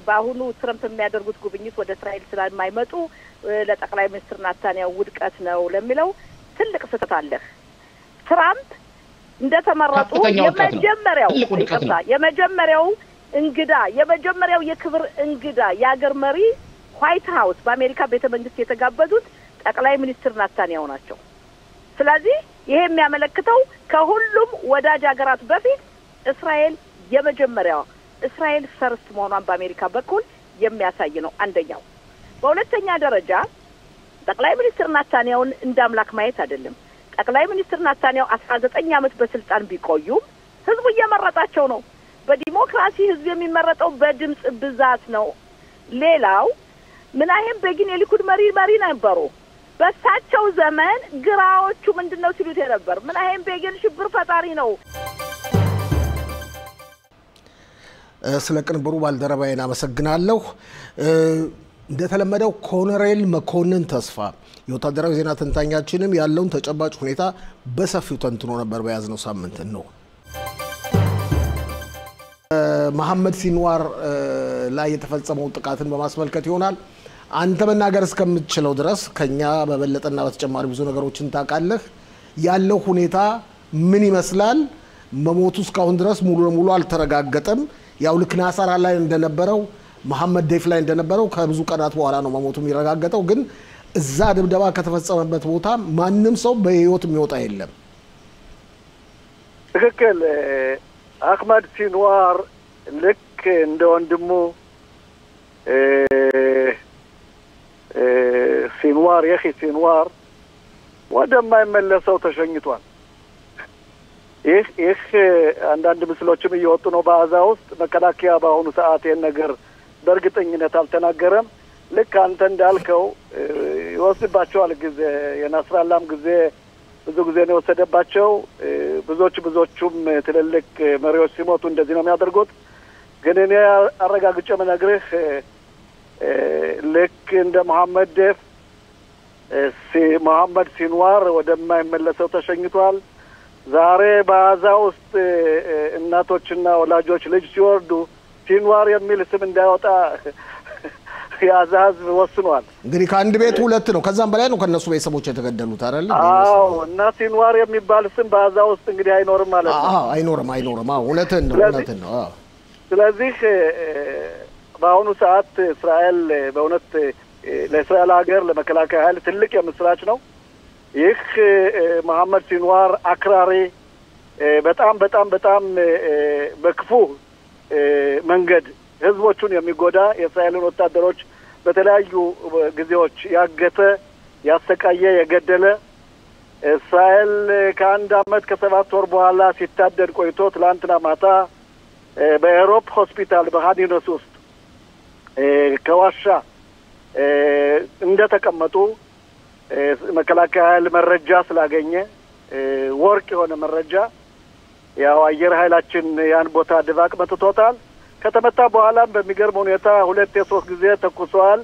Speaker 2: በአሁኑ ትራምፕ የሚያደርጉት ጉብኝት ወደ እስራኤል ስለማይመጡ ለጠቅላይ ሚኒስትር ኔታንያሁ ውድቀት ነው ለሚለው ትልቅ ስህተት አለ። ትራምፕ እንደተመረጡ የመጀመሪያው የክብር እንግዳ የሀገር መሪ ዋይት ሃውስ በአሜሪካ ቤተመንግስት የተጋበዙት ጠቅላይ ሚኒስትር ኔታንያሁ ናቸው። ስለዚህ ይሄ የሚያመለክተው ከሁሉም ወዳጅ ሀገራት በፊት እስራኤል ፈርስት መሆኗን በአሜሪካ በኩል የሚያሳይ ነው አንደኛው። በሁለተኛ ደረጃ ጠቅላይ ሚኒስትር ኔታንያሁን እንዳምላክ ማየት አይደለም። ጠቅላይ ሚኒስትር ኔታንያሁ 19 ዓመት በስልጣን ቢቆዩም ህዝቡ እየመረጣቸው ነው። በዲሞክራሲ ህዝብ የሚመረጠው በድምጽ ብዛት ነው። ሌላው ምናህም ቤጊን የሊኩድ መሪ ነበሩ። በሳቸው ዘመን ግራዎቹ ምንድነው ሲሉት ነበር? ምናህም ቤጊን ሽብር ፈጣሪ ነው።
Speaker 1: ስለ ቅንብሩ ባልደረባዬን አመሰግናለሁ። እንደተለመደው ኮሎኔል መኮንን ተስፋ የወታደራዊ ዜና ተንታኛችንም ያለውን ተጨባጭ ሁኔታ በሰፊው ተንትኖ ነበር በያዝነው ሳምንት ነው። መሐመድ ሲንዋር ላይ የተፈጸመው ጥቃትን በማስመልከት ይሆናል። አንተ መናገር እስከምትችለው ድረስ ከኛ በበለጠና በተጨማሪ ብዙ ነገሮችን ታውቃለህ። ያለው ሁኔታ ምን ይመስላል? መሞቱ እስካሁን ድረስ ሙሉ ለሙሉ አልተረጋገጠም። ያው ልክ ናስር ላይ እንደነበረው መሐመድ ደይፍ ላይ እንደነበረው ከብዙ ቀናት በኋላ ነው መሞቱ የሚረጋገጠው። ግን እዛ ድብደባ ከተፈጸመበት ቦታ ማንም ሰው በህይወት የሚወጣ የለም።
Speaker 4: ትክክል። አህመድ ሲንዋር ልክ እንደ ወንድሙ ሲንዋር የኺ ሲንዋር ወደማይመለሰው ተሸኝቷል። ይህ አንዳንድ ምስሎችም እየወጡ ነው በአዛ ውስጥ። መከላከያ በአሁኑ ሰዓት ይህን ነገር በእርግጠኝነት አልተናገረም። ልክ አንተ እንዳልከው ይወስድባቸዋል ጊዜ። የናስራላም ጊዜ ብዙ ጊዜ ነው የወሰደባቸው። ብዙዎቹም ትልልቅ መሪዎች ሲሞቱ እንደዚህ ነው የሚያደርጉት። ግን እኔ አረጋግጬ መነግርህ ልክ እንደ መሐመድ ደይፍ መሐመድ ሲንዋር ወደማይመለሰው ተሸኝቷል። ዛሬ በአዛ ውስጥ እናቶችና ወላጆች ልጅ ሲወርዱ ሲንዋር የሚል ስም እንዳይወጣ የአዛ ህዝብ ወስኗል።
Speaker 1: እንግዲህ ከአንድ ቤት ሁለት ነው ከዛም በላይ ነው ከነሱ ቤተሰቦች የተገደሉት አይደል?
Speaker 4: አዎ። እና ሲንዋር የሚባል ስም በአዛ ውስጥ እንግዲህ አይኖርም ማለት ነው።
Speaker 1: አዎ፣ አይኖርም። አዎ፣ እውነትን ነው። አዎ። ስለዚህ
Speaker 4: በአሁኑ ሰዓት እስራኤል በእውነት ለእስራኤል ሀገር ለመከላከያ ኃይል ትልቅ የምስራች ነው። ይህ መሐመድ ሲንዋር አክራሪ በጣም በክፉ መንገድ ህዝቦቹን የሚጎዳ የእስራኤልን ወታደሮች በተለያዩ ጊዜዎች ያገተ፣ ያሰቃየ፣ የገደለ እስራኤል ከአንድ አመት ከ7 ወር በኋላ ሲታደድ ቆይቶ ትላንትና ማታ በአውሮፓ ሆስፒታል በኻን ዩኒስ ውስጥ ከዋሻ እንደተቀመጡ መከላከያ ኃይል መረጃ ስላገኘ ወርቅ የሆነ መረጃ ያው አየር ኃይላችን ያን ቦታ ድባቅ መትቶታል። ከተመታ በኋላም በሚገርም ሁኔታ 2-3 ጊዜ ተኩሷል።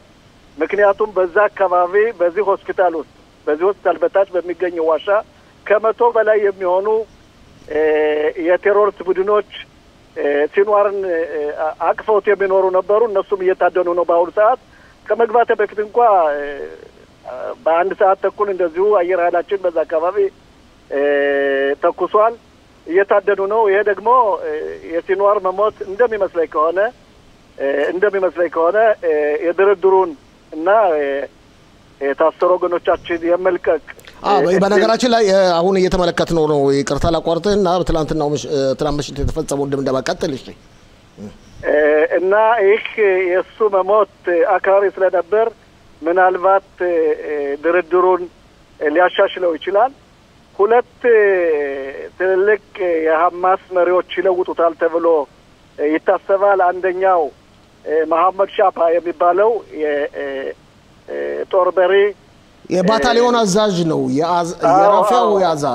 Speaker 4: ምክንያቱም በዛ አካባቢ በዚህ ሆስፒታል በታች በሚገኘው ዋሻ ከ100 በላይ የሚሆኑ የቴሮሪስት ቡድኖች ሲንዋርን አቅፈውት የሚኖሩ ነበሩ። እነሱም እየታደኑ ነው በአሁኑ ሰዓት። ከመግባቴ በፊት እንኳ በ1 ሰዓት ተኩል እንደዚሁ አየር ኃይላችን በዛ አካባቢ ተኩሷል። እየታደኑ ነው። ይሄ ደግሞ የሲንዋር መሞት እንደሚመስለኝ ከሆነ የድርድሩን እና የታሰሩ ወገኖቻችን የመልቀቅ
Speaker 1: በነገራችን ላይ አሁን እየተመለከትነው ነው። ይቅርታ ላቋርጥህና ትናንት ምሽት የተፈጸመው ድብደባ ቀጥል። እሺ።
Speaker 4: እና ይህ የእሱ መሞት አክራሪ ስለነበር ምናልባት ድርድሩን ሊያሻሽለው ይችላል። 2 ትልልቅ የሐማስ መሪዎች ይለውጡታል ተብሎ ይታሰባል። አንደኛው መሐመድ ሻፓ የሚባለው የጦር መሪ
Speaker 1: የባታሊዮን አዛዥ ነው። የራፊያው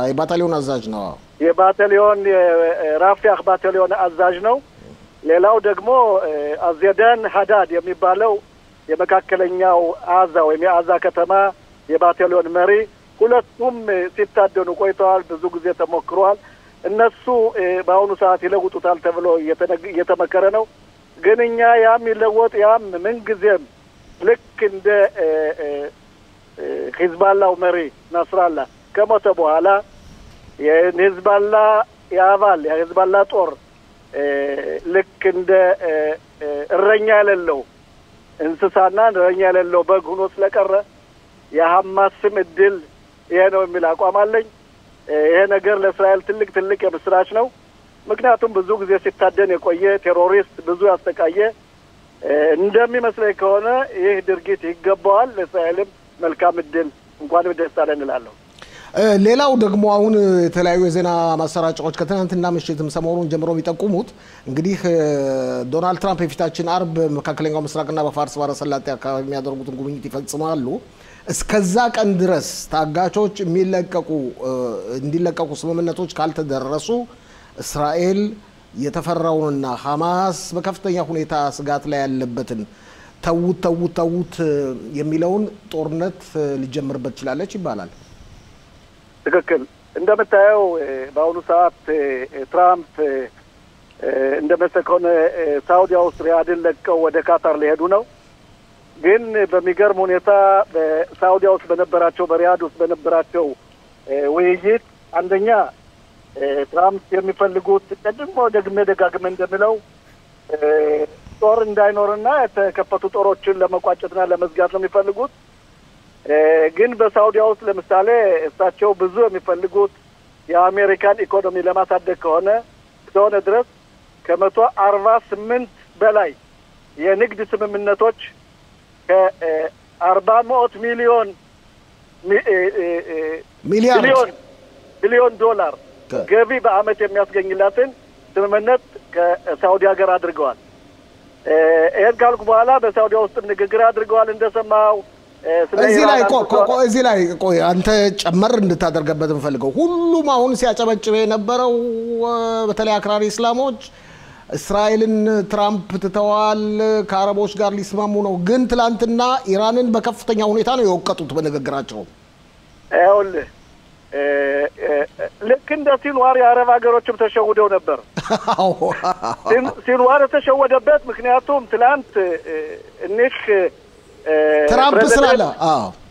Speaker 1: የባታሊዮን አዛዥ ነው።
Speaker 4: የባታሊዮን ራፊያህ ባታሊዮን አዛዥ ነው። ሌላው ደግሞ አዝየዳን ሀዳድ የሚባለው የመካከለኛው አዛ ወይም የአዛ ከተማ የባታሊዮን መሪ። ሁለቱም ሲታደኑ ቆይተዋል። ብዙ ጊዜ ተሞክሯል። እነሱ በአሁኑ ሰዓት ይለውጡታል ተብሎ እየተመከረ ነው። ግን እኛ ያም ይለወጥ ያም ምንጊዜም ልክ እንደ ሂዝባላው መሪ ናስራላ ከሞተ በኋላ የሂዝባላ ጦር ልክ እንደ እረኛ የሌለው እንስሳና እረኛ የሌለው በግ ሆኖ ስለቀረ የሐማስም እድል ይሄ ነው የሚል አቋም አለኝ። ይሄ ነገር ለእስራኤል ትልቅ የምስራች ነው። ምክንያቱም ብዙ ጊዜ ሲታደን የቆየ ቴሮሪስት ብዙ ያስተቃየ እንደሚመስለኝ ከሆነ ይህ ድርጊት ይገባዋል። ለእስራኤልም መልካም እድል እንኳንም ደስ አለን እላለሁ።
Speaker 1: ሌላው ደግሞ አሁን የተለያዩ የዜና ማሰራጫዎች ከትናንትና ምሽትም ሰሞኑን ጀምሮ የሚጠቁሙት እንግዲህ ዶናልድ ትራምፕ የፊታችን አርብ መካከለኛው ምስራቅና በፋርስ ባህረ ሰላጤ አካባቢ የሚያደርጉትን ጉብኝት ይፈጽማሉ። እስከዛ ቀን ድረስ ታጋቾች እንዲለቀቁ ስምምነቶች ካልተደረሱ እስራኤል የተፈራውንና ሐማስ በከፍተኛ ሁኔታ ስጋት ላይ ያለበትን ተውት የሚለውን ጦርነት ሊጀምርበት ይችላልች ይባላል።
Speaker 4: ትክክል። እንደምታየው በአሁኑ ሰዓት ትራምፕ እንደመሰከነ ሳውዲያ ውስጥ ሪያድን ለቀው ወደ ካታር ሊሄዱ ነው። ግን በሚገርም ሁኔታ በሳውዲያ ውስጥ በሪያድ ውስጥ በነበራቸው ውይይት አንደኛ ትራምፕ የሚፈልጉት ቀድሞ ደጋግመ እንደምለው ጦር እንዳይኖርና የተከፈቱ ጦሮችን ለመቋጨትና ለመዝጋት ነው የሚፈልጉት። ግን በሳውዲያ ውስጥ ለምሳሌ እሳቸው ብዙ የሚፈልጉት የአሜሪካን ኢኮኖሚ ለማሳደግ ከሆነ ድረስ ከ148 በላይ የንግድ ስምምነቶች ከ400 ቢሊዮን ዶላር ገቢ በአመት የሚያስገኝላትን ስምምነት ከሳውዲ ሀገር አድርገዋል። ይሄን ካልኩ በኋላ በሳውዲያ ውስጥ ንግግር አድርገዋል እንደሰማው።
Speaker 1: እዚህ ላይ ቆይ አንተ ጨመር እንድታደርገበት እንፈልገው ሁሉም አሁን ሲያጨበጭበ የነበረው በተለይ አክራሪ እስላሞች እስራኤልን ትራምፕ ትተዋል ከአረቦች ጋር ሊስማሙ ነው። ግን ትላንትና ኢራንን በከፍተኛ ሁኔታ ነው የወቀጡት በንግግራቸው።
Speaker 4: ይኸውልህ ልክ እንደ ሲንዋር የአረብ ሀገሮችም ተሸውደው ነበር። ሲንዋር የተሸወደበት ምክንያቱም ትላንት እኒህ
Speaker 1: ትራምፕ ስላለ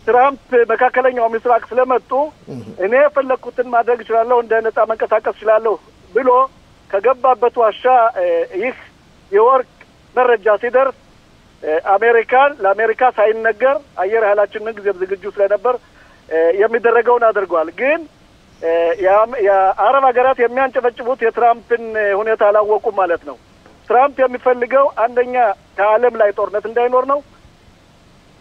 Speaker 4: ትራምፕ መካከለኛው ምስራቅ ስለመጡ እኔ የፈለኩትን ማድረግ እችላለሁ እንደ ነፃ መንቀሳቀስ እችላለሁ ብሎ ከገባበት ዋሻ ይህ የወርቅ መረጃ ሲደርስ ለአሜሪካ ሳይነገር አየር ኃይላችን ምን ጊዜም ዝግጁ ስለነበር የሚደረገውን አድርጓል። ግን የአረብ ሀገራት የሚያንጨበጭቡት የትራምፕን ሁኔታ አላወቁም ማለት ነው። ትራምፕ የሚፈልገው አንደኛ ከዓለም ላይ ጦርነት እንዳይኖር ነው።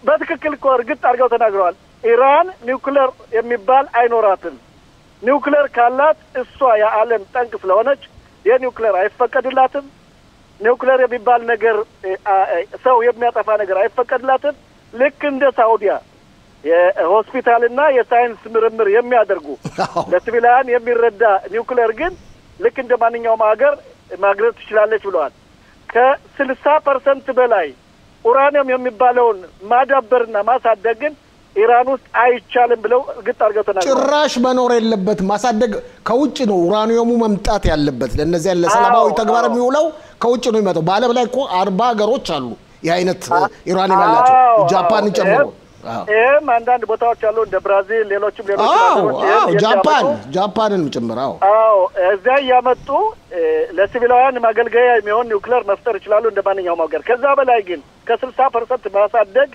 Speaker 4: በትክክል እኮ እርግጥ አድርገው ተናግረዋል። ኢራን ኒውክሌር የሚባል አይኖራትም። ኒውክሌር ካላት እሷ የዓለም ጠንቅ ስለሆነች የኒውክሌር አይፈቀድላትም። ኒውክሌር የሚባል ነገር ሰው የሚያጠፋ ነገር አይፈቀድላትም። ልክ እንደ ሳውዲያ የሆስፒታልና የሳይንስ ምርምር የሚያደርጉ ለሲቪላን የሚረዳ ኒውክሌር ግን ልክ እንደ ማንኛውም ሀገር ማግኘት ትችላለች ብለዋል። ከ60% በላይ ኡራኒየም የሚባለውን ማዳበርና ማሳደግ ግን ኢራን ውስጥ አይቻልም ብለው እርግጥ አድርገው ተናግረዋል።
Speaker 1: ጭራሽ መኖር የለበት ማሳደግ ከውጭ ነው ኡራኒየሙ መምጣት ያለበት። ለነዚህ ያለ ሰላማዊ ተግባር የሚውለው ከውጭ ነው የሚመጣው። በዓለም ላይ እኮ 40 ሀገሮች አሉ የአይነት ኡራኒየም ያላቸው ጃፓንን ጨምሮ።
Speaker 4: ይሄም አንዳንድ ቦታዎች አሉ እንደ ብራዚል ሌሎችም
Speaker 1: ጃፓንንም ጭምር።
Speaker 4: እዚያ እያመጡ ለሲቪላውያን ማገልገያ የሚሆን ኒውክሌር መፍጠር ይችላሉ እንደ ማንኛውም ሀገር። ከዛ በላይ ግን ከ60% ማሳደግ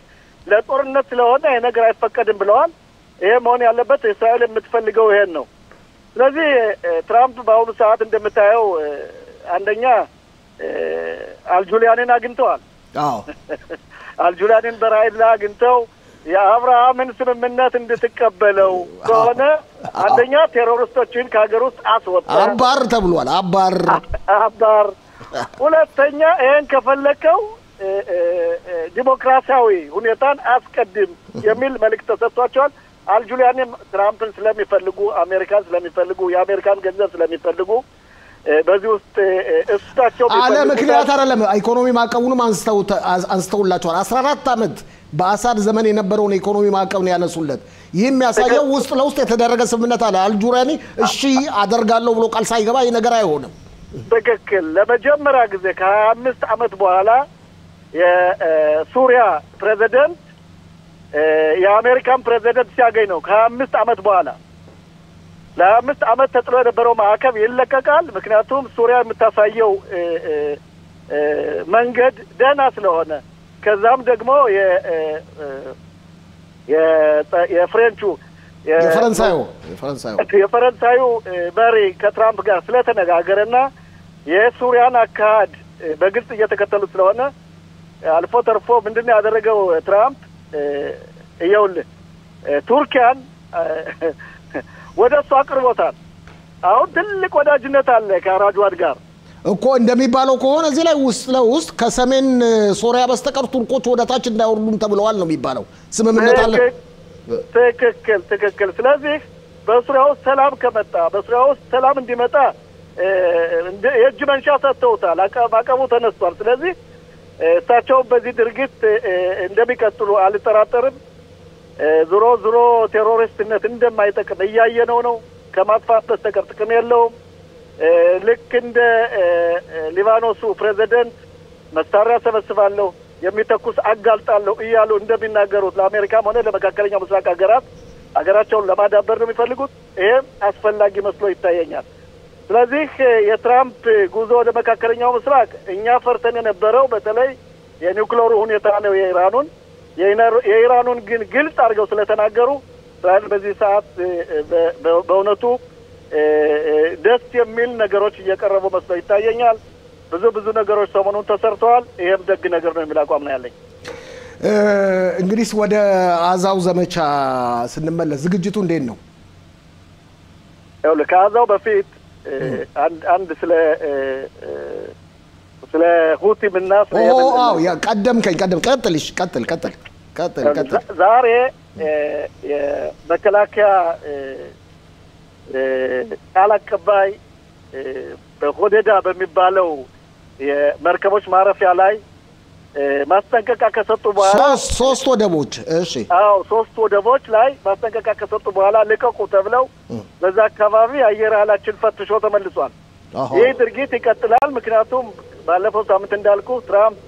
Speaker 4: ለጦርነት ስለሆነ ይሄ ነገር አይፈቀድም ብለዋል። ይሄ መሆን ያለበት እስራኤል የምትፈልገው ይሄን ነው። ስለዚህ ትራምፕ በአሁኑ ሰዓት እንደምታየው አንደኛ አልጁሊያንን አግኝተዋል። አልጁሊያንን በራይድ ላይ አግኝተው የአብርሃምን ስምምነት እንድትቀበለው ከሆነ አንደኛ ቴሮሪስቶችን ከሀገር ውስጥ አስወጣ
Speaker 1: አባር ተብሏል።
Speaker 4: አባር ሁለተኛ ይሄን ከፈለከው ዲሞክራሲያዊ ሁኔታን አስቀድም የሚል መልእክት ተሰጥቷቸዋል። አልጁሊያንም ትራምፕን ስለሚፈልጉ አሜሪካን ስለሚፈልጉ የአሜሪካን ገንዘብ ስለሚፈልጉ በዚህ ውስጥ እሳቸው
Speaker 1: አለ ምክንያት አይደለም። ኢኮኖሚ ማዕቀቡንም አንስተውላቸዋል። 14 ዓመት በአሳድ ዘመን የነበረውን ኢኮኖሚ ማዕቀብ ነው ያነሱለት። ይህ የሚያሳየው ውስጥ ለውስጥ የተደረገ ስምምነት አለ። አልጁሊያኒ እሺ አደርጋለሁ ብሎ ቃል ሳይገባ ይህ ነገር አይሆንም።
Speaker 4: ትክክል። ለመጀመሪያ ጊዜ ከ25 ዓመት በኋላ የሱሪያ ፕሬዚደንት የአሜሪካን ፕሬዚደንት ሲያገኝ ነው። ከ25 ዓመት በኋላ ለ5 ዓመት ተጥሎ የነበረው ማዕቀብ ይለቀቃል። ምክንያቱም ሱሪያ የምታሳየው መንገድ ደህና ስለሆነ ከዛም ደግሞ የፈረንሳዩ መሪ ከትራምፕ ጋር ስለተነጋገረና የሱሪያን አካሄድ በግልጽ እየተከተሉ ስለሆነ አልፎ ተርፎ ምንድነው ያደረገው ትራምፕ ይኸውልህ ቱርኪያን ወደሱ አቅርቦታል። አሁን ትልቅ ወዳጅነት አለ ከአራጅዋድ ጋር
Speaker 1: እኮ እንደሚባለው ከሆነ እዚህ ላይ ውስጥ ለውስጥ ከሰሜን ሶሪያ በስተቀር ቱርኮች ወደታች እንዳይወርዱም ተብለዋል ነው የሚባለው። ስምምነት አለ።
Speaker 4: ትክክል። ስለዚህ በሱሪያ ውስጥ ሰላም ከመጣ በሱሪያ ውስጥ ሰላም እንዲመጣ የእጅ መንሻ ሰጥተውታል። ማዕቀቡ ተነስቷል። ስለዚህ እሳቸው በዚህ ድርጊት እንደሚቀጥሉ አልጠራጠርም። ዞሮ ቴሮሪስትነት እንደማይጠቅም እያየነው ነው። ከማጥፋት በስተቀር ጥቅም የለውም። ልክ እንደ ሊባኖሱ ፕሬዚደንት መሳሪያ ሰበስባለሁ የሚተኩስ አጋልጣለሁ እያሉ እንደሚናገሩት ለአሜሪካም ሆነ ለመካከለኛው ምስራቅ ሀገራቸውን ለማዳበር ነው የሚፈልጉት። ይሄም አስፈላጊ መስሎ ይታየኛል። ስለዚህ የትራምፕ ጉዞ ወደ መካከለኛው ምስራቅ እኛ ፈርተን የነበረው በተለይ የኒውክሌሩ ሁኔታ ነው የኢራኑን ግን ግልጽ አድርገው ስለተናገሩ እስራኤል በዚህ ሰዓት በእውነቱ ደስ የሚል ነገሮች እየቀረቡ መስሎ ይታየኛል። ብዙ ነገሮች ሰሞኑን ተሰርተዋል። ይሄም ደግ ነገር ነው የሚል አቋም ነው ያለኝ።
Speaker 1: እንግዲህ ወደ አዛው ዘመቻ ስንመለስ ዝግጅቱ እንዴት ነው?
Speaker 4: ይኸውልህ ከአዛው በፊት አንድ ስለ ሁቲምና ቀጥል ዛሬ የመከላከያ ቃል አቀባይ በሆዴዳ በሚባለው የመርከቦች ማረፊያ ላይ ማስጠንቀቂያ ከሰጡ በኋላ
Speaker 1: ሶስት ወደቦች
Speaker 4: ሶስት ወደቦች ላይ ማስጠንቀቂያ ከሰጡ በኋላ ልቀቁ ተብለው በዛ አካባቢ አየር ኃይላችን ፈትሾ ተመልሷል። ይህ ድርጊት ይቀጥላል። ምክንያቱም ባለፈው ሳምንት እንዳልኩ ትራምፕ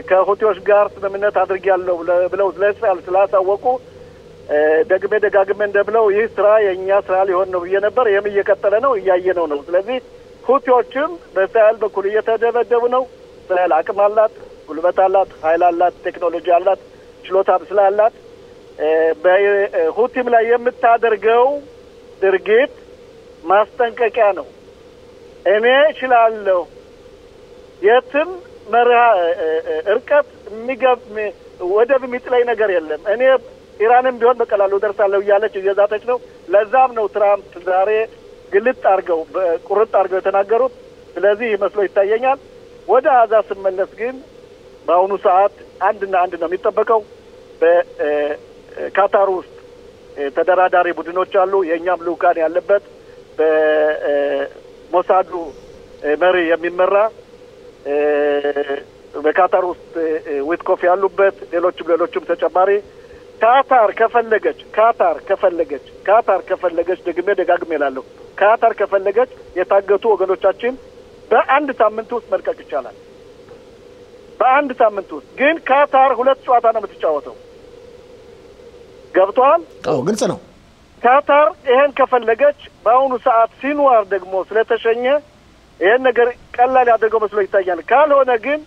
Speaker 4: ከሁቲዎች ጋር ስምምነት አድርጌያለሁ ብለው ለእስራኤል ስላሳወቁ ደጋግሜ እንደብለው ይህ ስራ የእኛ ስራ ሊሆን ነው ብዬ ነበር። ይህም እየቀጠለ ነው፣ እያየነው ነው። ስለዚህ ሁቲዎችም በእስራኤል በኩል እየተደበደቡ ነው። እስራኤል አቅም አላት፣ ጉልበት አላት፣ ኃይል አላት፣ ቴክኖሎጂ አላት፣ ችሎታ ስላላት በሁቲም ላይ የምታደርገው ድርጊት ማስጠንቀቂያ ነው። እኔ እችላለሁ፣ የትም እርቀት ወደብ የሚጥለኝ ነገር የለም፣ እኔ ኢራንም ቢሆን በቀላሉ ደርሳለሁ እያለች እየዛተች ነው። ለዛም ነው ትራምፕ ዛሬ ግልጥ አድርገው ቁርጥ አድርገው የተናገሩት። ስለዚህ መስሎ ይታየኛል። ወደ አዛ ስመለስ ግን በአሁኑ ሰዓት አንድ ነው የሚጠበቀው። በካታር ውስጥ ተደራዳሪ ቡድኖች አሉ፣ የእኛም ልኡካን ያለበት በሞሳዱ መሪ የሚመራ በካታር ውስጥ ዊትኮፍ ያሉበት ሌሎችም ተጨማሪ ካታር ከፈለገች ደጋግሜ እላለሁ፣ ካታር ከፈለገች የታገቱ ወገኖቻችን በአንድ ሳምንት ውስጥ መልቀቅ ይቻላል። በአንድ ሳምንት ውስጥ ግን ካታር 2 ጨዋታ ነው የምትጫወተው። ገብቷል?
Speaker 1: ግልጽ ነው።
Speaker 4: ካታር ይሄን ከፈለገች በአሁኑ ሰዓት ሲንዋር ደግሞ ስለተሸኘ ይሄን ነገር ቀላል ያደርገው መስሎ ይታያል። ካልሆነ ግን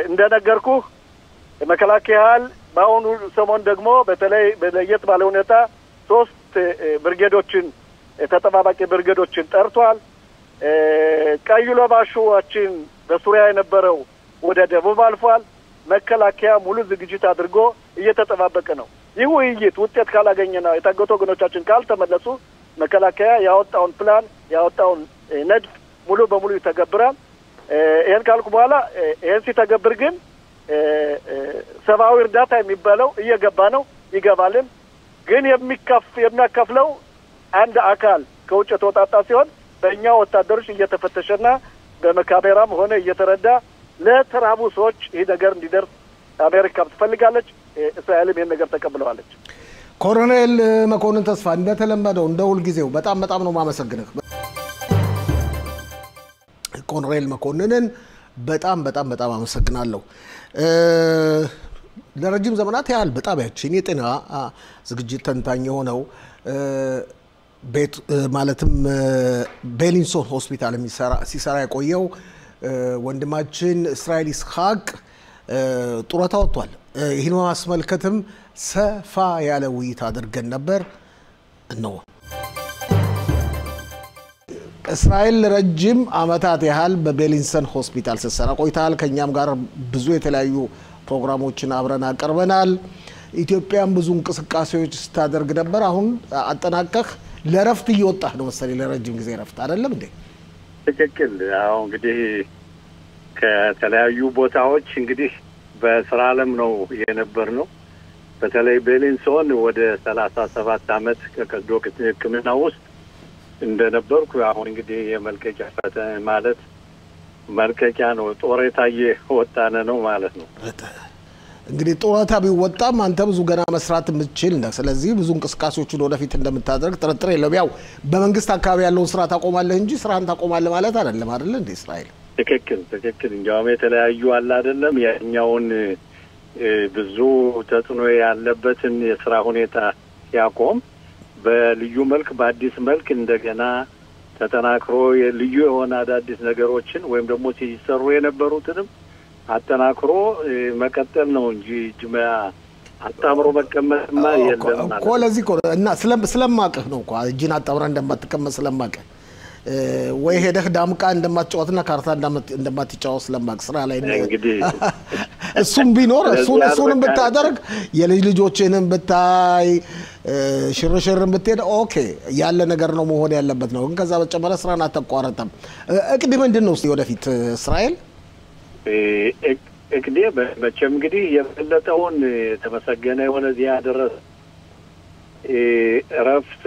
Speaker 4: እንደነገርኩህ መከላከያ በአሁኑ ሰሞን ደግሞ በተለይ በለየት ባለ ሁኔታ 3 ብርጌዶችን ተጠባባቂ ብርጌዶችን ጠርቷል። ቀዩ ለባሹዋችን በሱሪያ የነበረው ወደ ደቡብ አልፏል። መከላከያ ሙሉ ዝግጅት አድርጎ እየተጠባበቀ ነው። ይህ ውይይት ውጤት ካላገኘና የታገቱ ወገኖቻችን ካልተመለሱ መከላከያ ያወጣውን ፕላን ያወጣውን ነድፍ ሙሉ በሙሉ ይተገብራል። ይሄን ካልኩ በኋላ ይሄን ሲተገብር ግን ሰብአዊ እርዳታ የሚባለው እየገባ ነው፣ ይገባልን። ግን የሚያከፍለው አንድ አካል ከውጭ ተወጣጣ ሲሆን በእኛ ወታደሮች እየተፈተሸና በመካሜራም ሆነ እየተረዳ ለተራቡ ሰዎች ይህ ነገር እንዲደርስ አሜሪካ ትፈልጋለች። እስራኤልም ይህን ነገር ተቀብለዋለች።
Speaker 1: ኮሎኔል መኮንን ተስፋ እንደተለመደው እንደ ሁልጊዜው በጣም ነው ማመሰግንህ። ኮሎኔል መኮንንን በጣም አመሰግናለሁ። ለረጅም ዘመናት ያህል በጣቢያችን የጤና ዝግጅት ተንታኝ የሆነው ማለትም ቤሊንሶን ሆስፒታል ሲሰራ የቆየው ወንድማችን እስራኤል ይስሐቅ ጡረታ ወጥቷል። ይህን ማስመልከትም ሰፋ ያለ ውይይት አድርገን ነበር ነው። እስራኤል ረጅም አመታት ያህል በቤሊንሰን ሆስፒታል ስትሰራ ቆይታል። ከኛም ጋር ብዙ የተለያዩ ፕሮግራሞችን አብረን አቀርበናል። ኢትዮጵያም ብዙ እንቅስቃሴዎች ስታደርግ ነበር። አሁን አጠናቀህ ለረፍት እየወጣህ ነው መሰለኝ። ለረጅም ጊዜ ረፍት አይደለም እንዴ?
Speaker 5: ትክክል። አሁን እንግዲህ ከተለያዩ ቦታዎች እንግዲህ በስራ ዓለም ነው የነበር ነው። በተለይ ቤሊንሶን ወደ 37 አመት ከቀዶ ሕክምና ውስጥ እንደነበርኩ አሁን እንግዲህ የመልቀቂያ ማለት መልቀቂያ ነው። ጡረታ እየወጣነ ነው ማለት ነው።
Speaker 1: እንግዲህ ጡረታ ቢወጣም አንተ ብዙ ገና መስራት የምትችል ነህ። ስለዚህ ብዙ እንቅስቃሴዎችን ወደፊት እንደምታደርግ ጥርጥር የለውም። ያው በመንግስት አካባቢ ያለውን ስራ ታቆማለህ እንጂ ስራህን ታቆማለህ ማለት አይደለም እንዴ እስራኤል?
Speaker 5: ትክክል። እንዲያውም የተለያዩ አለ አይደለም ያኛውን ብዙ ተጽዕኖ ያለበትን የስራ ሁኔታ ያቆም በልዩ መልክ በአዲስ መልክ እንደገና ተጠናክሮ ልዩ የሆነ አዳዲስ ነገሮችን ወይም ደግሞ ሲሰሩ የነበሩትንም አጠናክሮ መቀጠል ነው እንጂ ጅማ አጣምሮ መቀመጥማ የለም ማለት
Speaker 1: እኮ ለዚህ እኮ እና ስለማቀህ ነው እኮ እጅን አጣምራ እንደማትቀመጥ ስለማቀህ ወይ ሄደህ ዳምቃ እንደማትጫወትና ካርታ እንደማትጫወት ስለማቅ ስራ ላይ ነው
Speaker 5: እንግዲህ
Speaker 1: እሱም ቢኖር እሱንም ብታደርግ የልጅ ልጆችንም ብታይ ሽርሽርም ብትሄድ ኦኬ ያለ ነገር ነው መሆን ያለበት ነው ግን ከዛ በጨመረ ስራን አተቋረጠም እቅድ ምንድነው ወደፊት እስራኤል
Speaker 5: እቅዴ በመቼም እንግዲህ የበለጠውን ተመሰገነ የሆነ ዚያ ድረስ እረፍት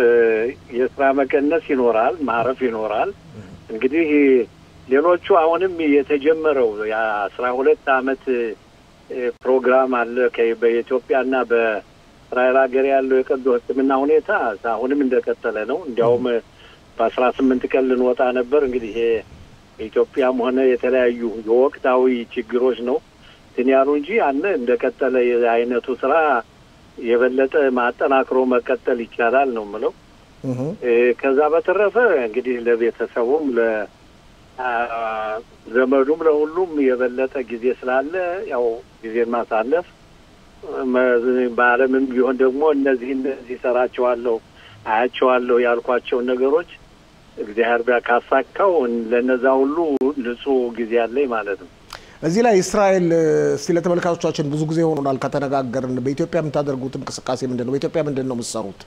Speaker 5: የስራ መቀነስ ይኖራል ማረፍ ይኖራል እንግዲህ ሌሎቹ አሁንም የተጀመረው ያ12 አመት ፕሮግራም አለ በኢትዮጵያና በእስራኤል ሀገር ያለው የቀዶ ሕክምና ሁኔታ አሁንም እንደቀጠለ ነው እንዲያውም በ18 ቀን ልንወጣ ነበር እንግዲህ ኢትዮጵያም ሆነ የተለያዩ የወቅታዊ ችግሮች ነው ትንያሉ እንጂ አነ እንደቀጠለ የአይነቱ ስራ የበለጠ ማጠናክሮ መቀጠል ይቻላል ነው ማለት ከዛ በተረፈ እንግዲህ ለቤተሰቡም ለዘመዱም ለሁሉም የበለጠ ጊዜ ስላለ ያው ጊዜን ማሳለፍ ባለምን ቢሆን ደግሞ እነዚህ ሰራቸዋለሁ አያቸዋለሁ ያልኳቸው ነገሮች እግዚአብሔር ቢያካሳካው ለነዛ ሁሉ ንጹህ ጊዜ አለኝ ማለት ነው
Speaker 1: እዚህ ላይ እስራኤል ስለ ተመልካቾቻችን ብዙ ጊዜ ሆኖናል ከተነጋገርን በኢትዮጵያ የምታደርጉት እንቅስቃሴ ምንድነው በኢትዮጵያ ምንድነው የምትሰሩት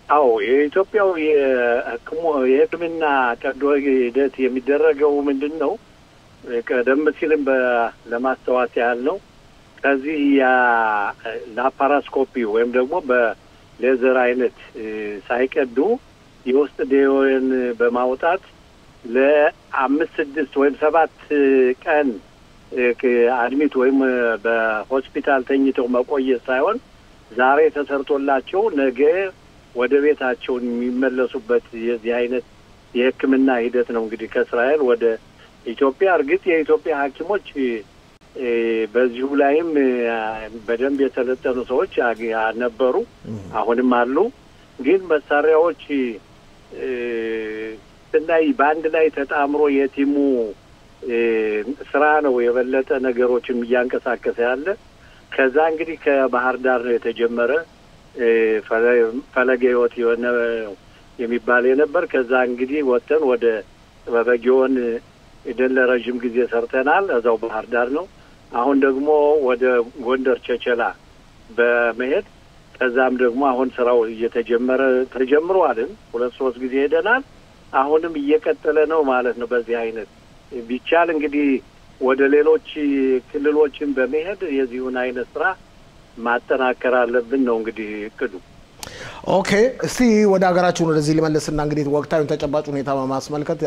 Speaker 5: አው የኢትዮጵያው የሕክምና ቀዶ ሂደት የሚደረገው ምንድነው ቀደም ሲልም ለማስተዋወቅ ያህል ነው ከዚህ ላፓራስኮፒ ወይም ደግሞ በሌዘር አይነት ሳይቀዱ የውስጥ ደዌን በማውጣት ለ5-6 ወይም 7 ቀን አድሚት ወይም በሆስፒታል ተኝተው መቆየት ሳይሆን ዛሬ ተሰርቶላቸው ነገ ወደ ቤታቸው የሚመለሱበት የዚህ አይነት የሕክምና ሂደት ነው እንግዲህ ከእስራኤል ወደ ኢትዮጵያ እርግጥ የኢትዮጵያ ሐኪሞች በዚሁ ላይም በደንብ የተለጠኑ ሰዎች ነበሩ አሁንም አሉ ግን መሳሪያዎች ላይ ባንድ ላይ ተጣምሮ የቲሙ ስራ ነው የበለጠ ነገሮችን ያንቀሳቀሰ ያለ ከዛ እንግዲህ ከባህር ዳር ነው የተጀመረ ፈለገ ህይወት የሆነ የሚባል የነበር ከዛ እንግዲህ ወጥተን ወደ በበጊዮን ለረጅም ጊዜ ሰርተናል እዛው ባህር ዳር ነው አሁን ደግሞ ወደ ጎንደር ቸቸላ በመሄድ ከዛም ደግሞ አሁን ስራው ተጀምሯል 2-3 ጊዜ ሄደናል አሁንም እየቀጠለ ነው ማለት ነው በዚህ አይነት ቢቻል እንግዲህ ወደ ሌሎች ክልሎችን በመሄድ የዚሁን አይነት ስራ ማጠናከር አለብን ነው እንግዲህ እቅዱ
Speaker 1: ኦኬ እስቲ ወደ ሀገራችን ወደዚህ ሊመለስና እንግዲህ ወቅታዊን ተጨባጭ ሁኔታ ማስመልከት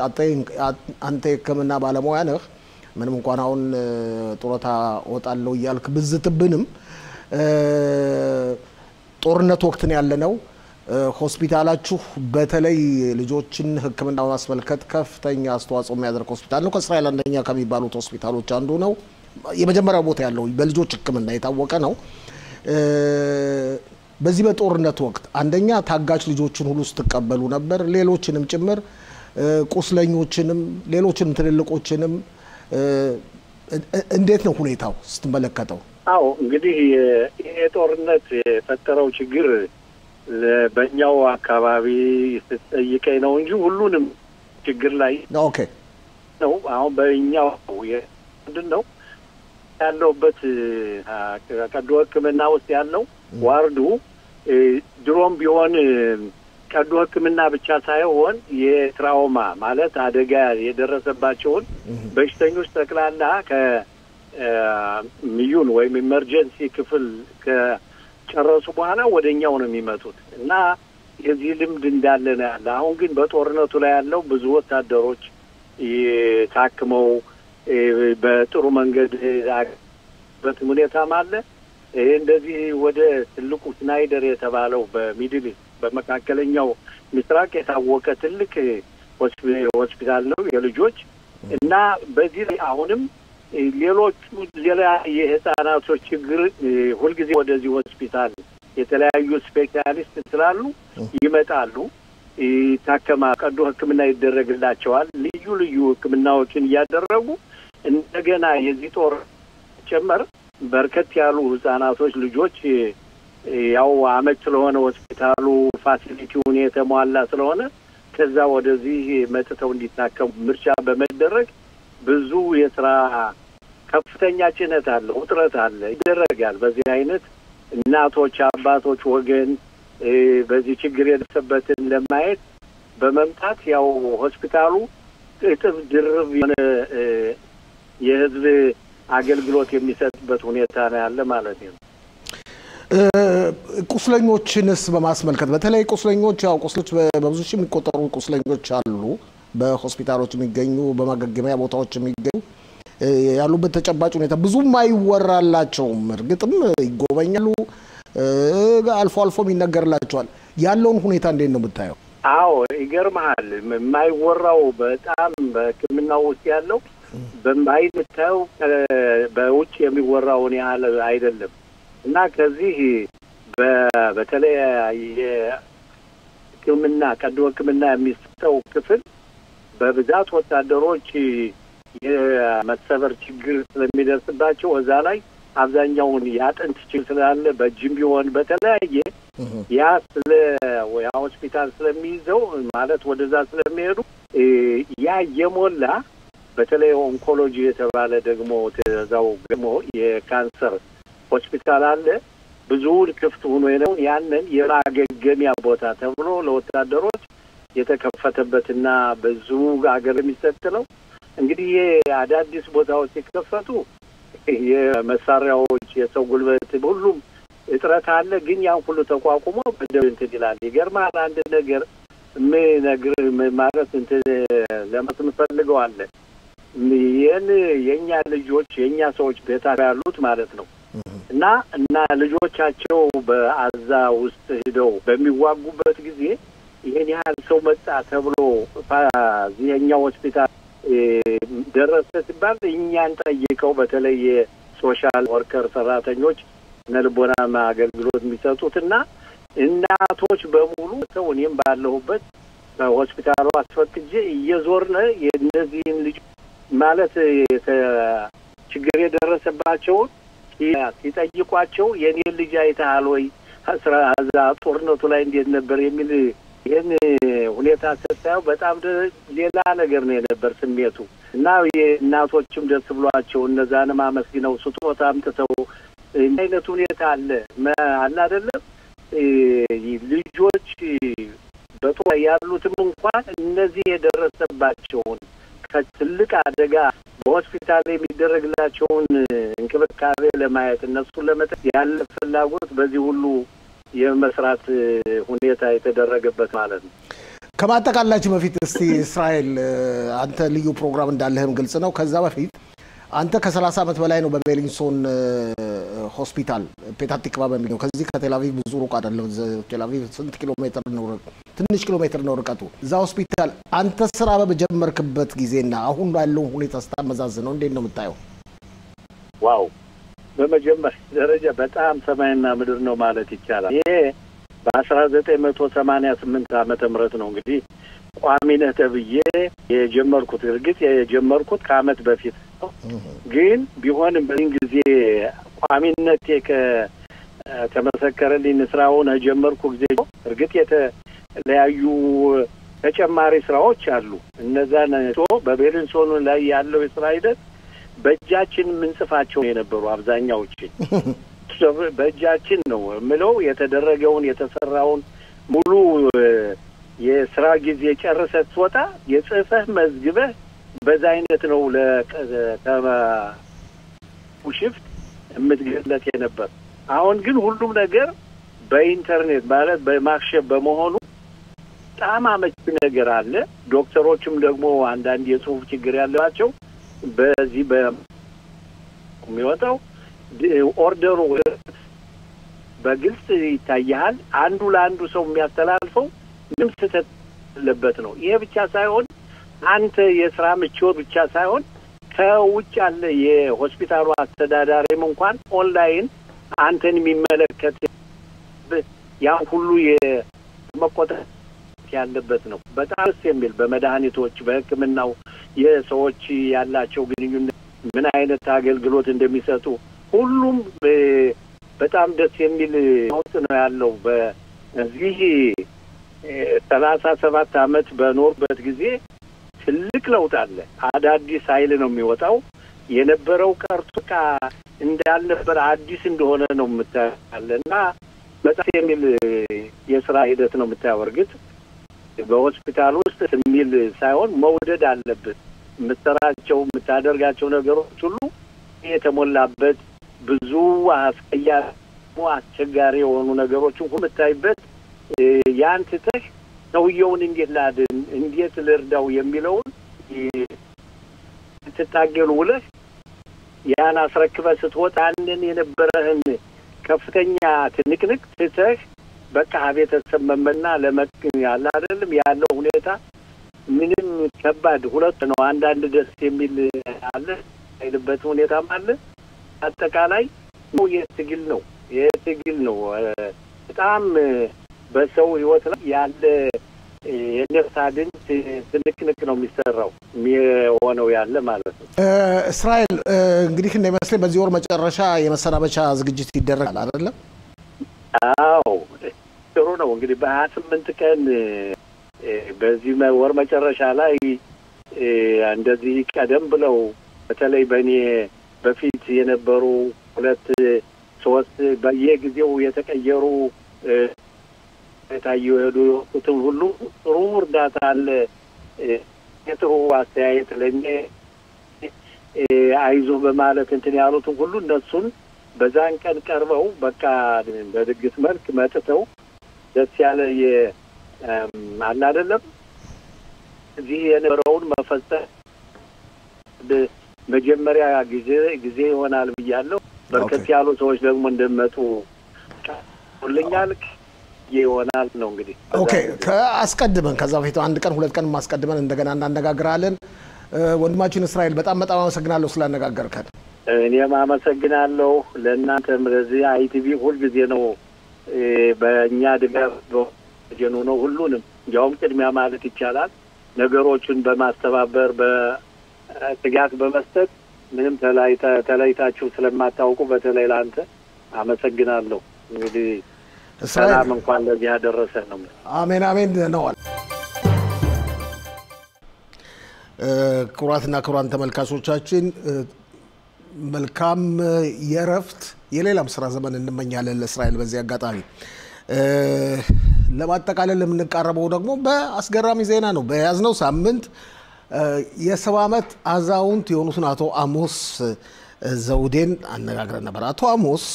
Speaker 1: አንተ ሕክምና ባለሙያ ነህ ምንም እንኳን አሁን ጡረታ ወጣለው ይያልክ ብዝትብንም ጦርነት ወቅት ነው ያለነው ሆስፒታላችሁ በተለይ ልጆችን ሕክምና ማስመልከት ከፍተኛ አስተዋጽኦ የሚያደርግ ሆስፒታል ነው ከእስራኤል አንደኛ ከሚባሉት ሆስፒታሎች አንዱ ነው የመጀመሪያው ቦታ ያለው በልጆች ሕክምና የታወቀ ነው በዚህ በጦርነት ወቅት አንደኛ ታጋች ልጆችን ሁሉ ተቀበሉ ነበር ሌሎችንም ጭምር ቁስለኞችንም ሌሎችንም ትልልቆችንም እንዴት ነው ሁኔታው ስትመለከተው
Speaker 5: አው እንግዲህ የጦርነት የፈጠረው ችግር በእኛው አካባቢ ስትጠይቀኝ ነው እንጂ ሁሉንም ችግር ላይ
Speaker 1: ኦኬ
Speaker 5: ነው አሁን በእኛው ምንድነው ያለውበት ቀዶ ሕክምና ውስጥ ያለው ዋርዱ ድሮም ቢሆን ቀዶ ሕክምና ብቻ ሳይሆን የትራውማ ማለት አደጋ የደረሰባቸውን በሽተኞች ጠቅላላ ከሚዩን ወይም ኢመርጀንሲ ክፍል ከጨረሱ በኋላ ወደኛው ነው የሚመጡት እና የዚህ ልምድ እንዳለ ነው ያለ አሁን ግን በጦርነቱ ላይ ያለው ብዙ ወታደሮች ታክመው በጥሩ መንገድ በሁኔታም አለ እንደዚህ ወደ ትልቁ ስናይደር የተባለው በሚድል በመካከለኛው ምስራቅ የታወቀ ትልቅ ሆስፒታል ነው የልጆች እና በዚህ አሁንም ሌላ የህፃናቶች ችግር ሁልጊዜ ወደዚህ ሆስፒታል የተለያዩ ስፔሻሊስት ስላሉ ይመጣሉ ታከማ ቀዶ ህክምና ይደረግላቸዋል ልዩ ልዩ ህክምናዎችን ያደረጉ እንደገና የዚህ ጦር ጨመር በርከት ያሉ ህፃናቶች ልጆች ያው አመት ስለሆነ ሆስፒታሉ ፋሲሊቲውን የተሟላ ስለሆነ ከዛ ወደዚህ መጥተው እንዲታከሙ ምርጫ በመደረግ ብዙ የሥራ ከፍተኛ ጭነት አለ ውጥረት አለ ይደረጋል በዚህ አይነት እናቶች አባቶች ወገን በዚህ ችግር የደረሰበትን ለማየት በመምጣት ያው ሆስፒታሉ እጥፍ ድርብ የህዝብ አገልግሎት የሚሰጥበት ሁኔታ ነው ያለ ማለት ነው
Speaker 1: ቁስለኞችንስ በማስመልከት በተለይ ቁስለኞች ያው ቁስሎች በብዙ ሺህ የሚቆጠሩ ቁስለኞች አሉ በሆስፒታሎች የሚገኙ በማገገሚያ ቦታዎች የሚገኙ ያሉበት ተጨባጭ ሁኔታ ብዙም አይወራላቸውም እርግጥም ይጎበኛሉ አልፎ አልፎም ይነገርላቸዋል ያለውን ሁኔታ እንዴት ነው የምታየው
Speaker 5: አዎ ይገርማል የማይወራው በጣም በህክምናው ውስጥ ያለው በማይታየው በውጭ የሚወራውን ያህል አይደለም እና ከዚህ በተለይ የህክምና ቀዶ ህክምና የሚሰጠው ክፍል በብዛት ወታደሮች የመሰበር ችግር ስለሚደርስባቸው እዛ ላይ አብዛኛውን ያጥንት ችግር ስላለ በጅም ቢሆን በተለያየ ያ ስለ ሆስፒታል ስለሚይዘው ማለት ወደዛ ስለሚሄዱ ያ የሞላ በተለይ ኦንኮሎጂ የተባለ ደግሞ ተዛው ደግሞ የካንሰር ሆስፒታል አለ ብዙ ክፍት ሆኖ ነው ያንን የማገገሚያ ቦታ ተብሎ ለወታደሮች የተከፈተበትና ብዙ አገር የሚሰጥለው እንግዲህ የአዳዲስ ቦታዎች ሲከፈቱ የመሳሪያዎች የሰው ጉልበት ሁሉም እጥረት አለ ግን ያን ሁሉ ተቋቁሞ በደንብ ይላል ይገርማል አንድ ነገር ማለት ለማለት ፈልገው አለ የኛ ልጆች የኛ ሰዎች ቤታ ያሉት ማለት ነው እና ልጆቻቸው በአዛ ውስጥ ሄደው በሚዋጉበት ጊዜ ይሄን ያህል ሰው መጣ ተብሎ የኛው ሆስፒታል ደረሰ ሲባል እኛን ጠይቀው በተለይ ሶሻል ወርከር ሰራተኞች ነልቦና አገልግሎት የሚሰጡትና እናቶች በሙሉ ሰው እኔም ባለሁበት በሆስፒታሉ አስፈቅጄ እየዞርነ የነዚህን ልጅ ማለት ችግር የደረሰባቸው ሲጠይቋቸው የኔ ልጅ አይተሃል ወይ አስራ ጦርነቱ ላይ እንዴት ነበር የሚል ይሄን ሁኔታ ተሳው በጣም ሌላ ነገር ነው የነበር ስሜቱ እና የእናቶችም ደስ ብሏቸው እነዛንም አመስግነው ስጦታ አምጥተው አይነት ሁኔታ አለ አይደለም ልጆች በጦር ያሉትም እንኳን እነዚህ የደረሰባቸውን ከትልቅ አደጋ በሆስፒታል የሚደረግላቸውን እንክብካቤ ለማየት እነሱን ለመጠየቅ ያለ ፍላጎት በዚህ ሁሉ የመስራት ሁኔታ የተደረገበት ማለት ነው
Speaker 1: ከማጠቃላችሁ በፊት እስቲ እስራኤል አንተ ልዩ ፕሮግራም እንዳለህም ግልጽ ነው ከዛ በፊት አንተ ከ30 ዓመት በላይ ነው በቤሊንግሶን ሆስፒታል ፔታቲክባ በሚለው ከዚህ ከቴላቪቭ ብዙ ሩቅ አይደለም ቴላቪቭ ስንት ኪሎ ሜትር ነው ትንሽ ኪሎ ሜትር ነው ርቀቱ እዛ ሆስፒታል አንተ ስራ በጀመርክበት ጊዜና አሁን ያለው ሁኔታ ስታመዛዝነው እንዴት ነው የምታየው
Speaker 5: ዋው በመጀመሪያ ደረጃ በጣም ሰማይና ምድር ነው ማለት ይቻላል ይሄ በ1988 ዓመተ ምህረት ነው እንግዲህ ቋሚነት ተብዬ የጀመርኩት እርግጥ የጀመርኩት ከአመት በፊት ነው ግን ቢሆንም በዚህ ጊዜ ቋሚነት ከተመሰከረልኝ ስራውን ጀመርኩ ጊዜ እርግጥ የተለያዩ ተጨማሪ ስራዎች አሉ እነዛን በቤሊንግሶን ላይ ያለው የስራ ሂደት በእጃችን ምንጽፋቸው የነበሩ አብዛኛዎች በእጃችን ነው ምለው የተደረገውን የተሰራውን ሙሉ የስራ ጊዜ ጨርሰህ ትወጣ የጽፈህ መዝግበህ በዛ አይነት ነው ለውሽፍት የምትገለጥ የነበር አሁን ግን ሁሉም ነገር በኢንተርኔት ማለት በማክሸፍ በመሆኑ በጣም አመቺ ነገር አለ ዶክተሮችም ደግሞ አንዳንድ የጽሁፍ ችግር ያላቸው በዚህ በሚወጣው ኦርደሩ በግልጽ ይታያል አንዱ ለአንዱ ሰው የሚያስተላልፈው ምንም ስህተት ያለበት ነው ይሄ ብቻ ሳይሆን አንተ የስራ ምቾት ብቻ ሳይሆን ከውጭ ያለ የሆስፒታሉ አስተዳዳሪም እንኳን ኦንላይን አንተን የሚመለከት ያ ሁሉ የመቆጣጠር ያለበት ነው። በጣም ደስ የሚል በመድኃኒቶች በሕክምናው የሰዎች ያላቸው ግንኙነት ምን አይነት አገልግሎት እንደሚሰጡ ሁሉም በጣም ደስ የሚል ለውጥ ነው ያለው። በዚህ 37 ዓመት በኖርበት ጊዜ ትልቅ ለውጥ አለ። አዳዲስ ኃይል ነው የሚወጣው። የነበረው ቀርቶ እንዳልነበር አዲስ እንደሆነ ነው የምታያለና በጣም የሚል የስራ ሂደት ነው የምታየው። እርግጥ በሆስፒታል ውስጥ የሚል ሳይሆን መውደድ አለበት። የምትሰራቸው የምታደርጋቸው ነገሮች ሁሉ የተሞላበት ብዙ አስቸጋሪ የሆኑ ነገሮችን ሁሉ የምታይበት ያን ትተህ ሰውየውን እንዴት ላድን እንዴት ልርዳው የሚለውን ትታገሉ ውለህ ያን አስረክበህ ስትወጣ ያንን የነበረህን ከፍተኛ ትንቅንቅ ትተህ በቃ ቤተሰብ መመና ያለ አይደለም ያለው ሁኔታ ምንም ከባድ ሁለት ነው። አንዳንድ ደስ የሚል አለ አይልበት ሁኔታም አለ። አጠቃላይ ነው የትግል ነው በጣም በሰው ህይወት ላይ ያለ የነፍስ አድን ትንቅንቅ ነው የሚሰራው የሚሆነው ያለ ማለት ነው።
Speaker 1: እስራኤል እንግዲህ እንደሚመስለኝ በዚህ ወር መጨረሻ የመሰናበቻ ዝግጅት ይደረጋል አይደለም?
Speaker 5: አዎ ጥሩ ነው። እንግዲህ በ28 ቀን በዚህ ወር መጨረሻ ላይ እንደዚህ ቀደም ብለው በተለይ በእኔ በፊት የነበሩ 2-3 በየጊዜው የተቀየሩ ታየው ሄዱ የወጡትን ሁሉ ጥሩ እርዳታ አለ። የጥሩ አስተያየት ለኔ አይዞ በማለት እንትን ያሉትን ሁሉ እነሱን በዛን ቀን ቀርበው በቃ በድግስ መልክ መጥተው ደስ ያለ አለ አይደለም እዚህ የነበረውን መፈጸም መጀመሪያ ጊዜ ይሆናል ብያለሁ። በርከት ያሉ ሰዎች ደግሞ እንደመጡ ሁሉኛል ይሆናል ነው እንግዲህ።
Speaker 1: ኦኬ ከአስቀድመን ከዛ በፊት አንድ ቀን 2 ቀን ማስቀድመን እንደገና እናነጋግራለን። ወንድማችን እስራኤል በጣም አመሰግናለሁ ስላነጋገርከን።
Speaker 5: እኔም አመሰግናለሁ። ለእናንተም ለዚህ አይቲቪ ሁሉ ጊዜ ነው በእኛ ድጋፍ በጀኑ ነው ሁሉንም ያውም ቅድሚያ ማለት ይቻላል ነገሮችን በማስተባበር በትጋት በመስጠት ምንም ተለይታችሁ ስለማታውቁ በተለይ ላንተ አመሰግናለሁ። እንግዲህ ሰላም እንኳን ለዚህ ያደረሰን ነው።
Speaker 1: አሜን አሜን ነው። ክቡራትና ክቡራን ተመልካቾቻችን መልካም የረፍት የሌላም ስራ ዘመን እንመኛለን ለእስራኤል። በዚህ አጋጣሚ ለማጠቃለል የምንቃረበው ደግሞ በአስገራሚ ዜና ነው። በያዝነው ሳምንት የ70 ዓመት አዛውንት የሆኑትን አቶ አሞስ ዘውዴን አነጋግረን ነበር። አቶ አሞስ